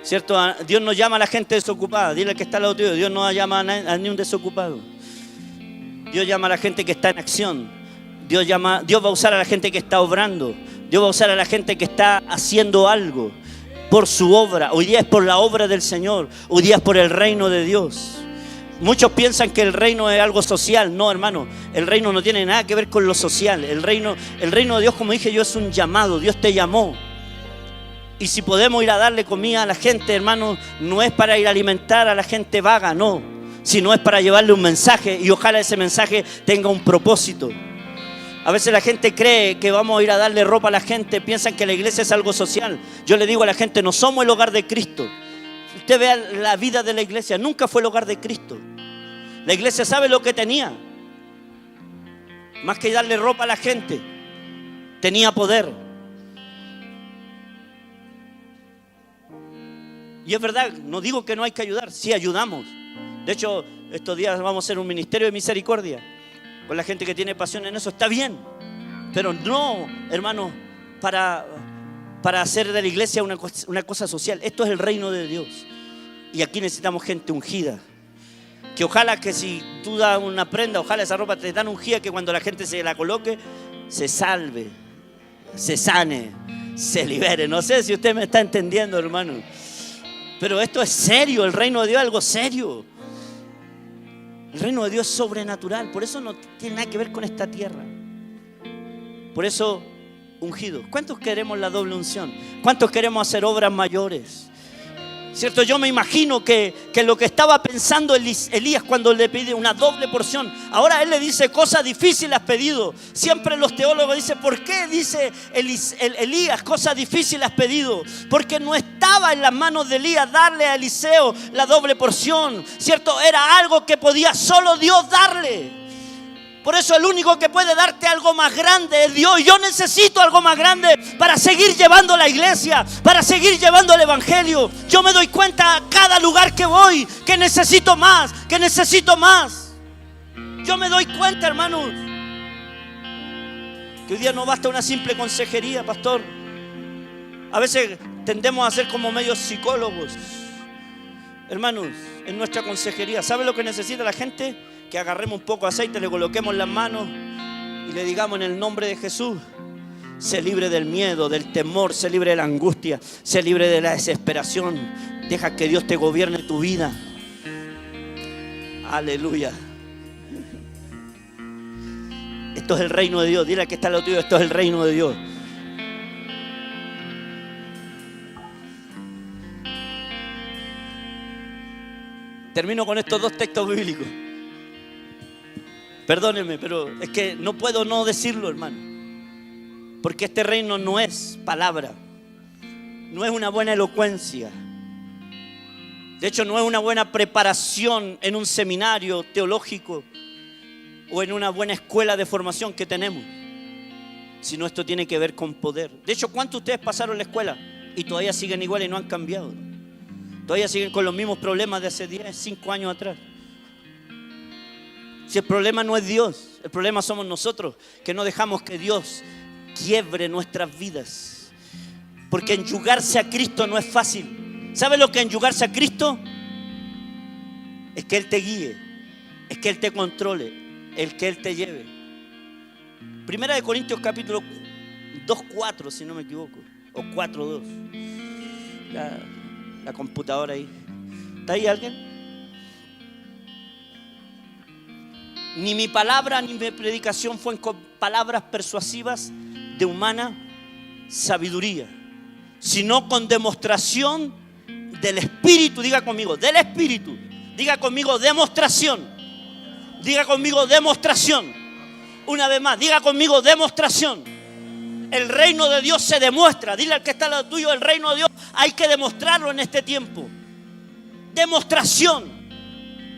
¿Cierto? Dios no llama a la gente desocupada. Dile al que está al lado tuyo, Dios no llama a ni un desocupado. Dios llama a la gente que está en acción. Dios va a usar a la gente que está obrando. Dios va a usar a la gente que está haciendo algo por su obra. Hoy día es por la obra del Señor. Hoy día es por el reino de Dios. Muchos piensan que el reino es algo social. No, hermano, el reino no tiene nada que ver con lo social. El reino de Dios, como dije yo, es un llamado. Dios te llamó. Y si podemos ir a darle comida a la gente, hermano, no es para ir a alimentar a la gente vaga, no. Sino es para llevarle un mensaje, y ojalá ese mensaje tenga un propósito. A veces la gente cree que vamos a ir a darle ropa a la gente, piensan que la iglesia es algo social. Yo le digo a la gente, no somos el hogar de Cristo. Usted vea la vida de la iglesia, nunca fue el hogar de Cristo. La iglesia sabe lo que tenía. Más que darle ropa a la gente, tenía poder. Y es verdad, no digo que no hay que ayudar, sí ayudamos. De hecho, estos días vamos a hacer un ministerio de misericordia con la gente que tiene pasión en eso, está bien. Pero no, hermano, para hacer de la iglesia una cosa social. Esto es el reino de Dios. Y aquí necesitamos gente ungida. Que ojalá que si tú das una prenda, ojalá esa ropa te dan ungida, que cuando la gente se la coloque, se salve, se sane, se libere. No sé si usted me está entendiendo, hermano. Pero esto es serio, el reino de Dios es algo serio. El reino de Dios es sobrenatural, por eso no tiene nada que ver con esta tierra. Por eso, ungidos. ¿Cuántos queremos la doble unción? ¿Cuántos queremos hacer obras mayores? ¿Cierto? Yo me imagino que lo que estaba pensando Elías cuando le pide una doble porción, ahora él le dice, cosas difíciles has pedido. Siempre los teólogos dicen, ¿por qué dice Elías, cosas difíciles has pedido? Porque no estaba en las manos de Elías darle a Eliseo la doble porción, ¿cierto? Era algo que podía solo Dios darle. Por eso el único que puede darte algo más grande es Dios. Yo necesito algo más grande para seguir llevando la iglesia, para seguir llevando el evangelio. Yo me doy cuenta a cada lugar que voy que necesito más, que necesito más. Yo me doy cuenta, hermanos, que hoy día no basta una simple consejería, pastor. A veces tendemos a ser como medios psicólogos. Hermanos, en nuestra consejería, ¿sabe lo que necesita la gente? Que agarremos un poco de aceite, le coloquemos en las manos y le digamos en el nombre de Jesús: se libre del miedo, del temor, se libre de la angustia, se libre de la desesperación. Deja que Dios te gobierne tu vida. Aleluya. Esto es el reino de Dios. Dile al que está al lado tuyo, esto es el reino de Dios. Termino con estos dos textos bíblicos. Perdónenme, pero es que no puedo no decirlo, hermano. Porque este reino no es palabra, no es una buena elocuencia. De hecho, no es una buena preparación en un seminario teológico o en una buena escuela de formación que tenemos. Sino esto tiene que ver con poder. De hecho, ¿cuántos de ustedes pasaron la escuela y todavía siguen igual y no han cambiado? Todavía siguen con los mismos problemas de hace 10, 5 años atrás. Si el problema no es Dios, el problema somos nosotros, que no dejamos que Dios quiebre nuestras vidas. Porque enyugarse a Cristo no es fácil. ¿Sabe lo que es enyugarse a Cristo? Es que Él te guíe, es que Él te controle, es que Él te lleve. Primera de Corintios capítulo 2:4, si no me equivoco, o 4:2. La computadora ahí. ¿Está ahí alguien? Ni mi palabra ni mi predicación fue con palabras persuasivas de humana sabiduría, sino con demostración del Espíritu. Diga conmigo, del Espíritu. Diga conmigo, demostración. Diga conmigo, demostración. Una vez más, diga conmigo, demostración. El reino de Dios se demuestra. Dile al que está al lado tuyo, el reino de Dios hay que demostrarlo en este tiempo. Demostración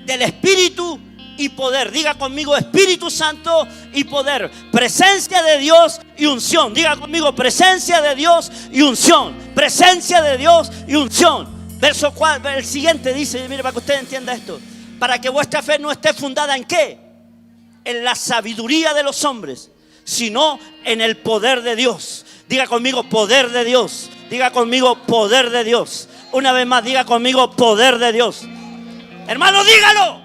del Espíritu y poder. Diga conmigo, Espíritu Santo y poder. Presencia de Dios y unción. Diga conmigo, presencia de Dios y unción. Presencia de Dios y unción. Verso 4, el siguiente dice, mire, para que usted entienda esto: para que vuestra fe no esté fundada en ¿qué? En la sabiduría de los hombres, sino en el poder de Dios. Diga conmigo, poder de Dios. Diga conmigo, poder de Dios. Una vez más, diga conmigo, poder de Dios. Hermano, dígalo.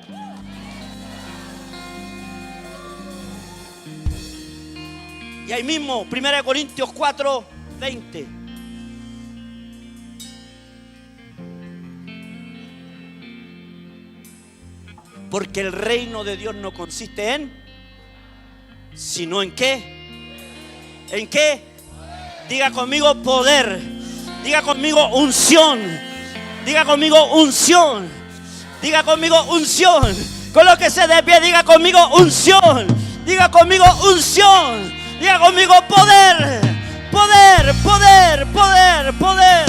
Y ahí mismo, 1 Corintios 4:20. Porque el reino de Dios no consiste en, sino en ¿qué? ¿En qué? Diga conmigo, poder. Diga conmigo, unción. Diga conmigo, unción. Diga conmigo, unción. Colóquese de pie, diga conmigo, unción. Diga conmigo, unción. Diga conmigo, poder. Poder, poder, poder, poder.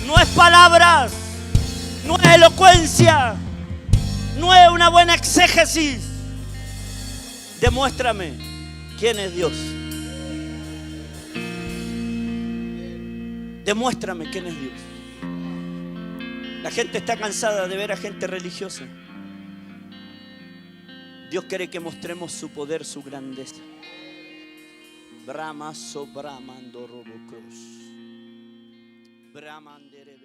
No es palabras, no es elocuencia, no es una buena exégesis. Demuéstrame quién es Dios. Demuéstrame quién es Dios. La gente está cansada de ver a gente religiosa. Dios quiere que mostremos su poder, su grandeza. Brahma sobramando robo cruz. Brahmandere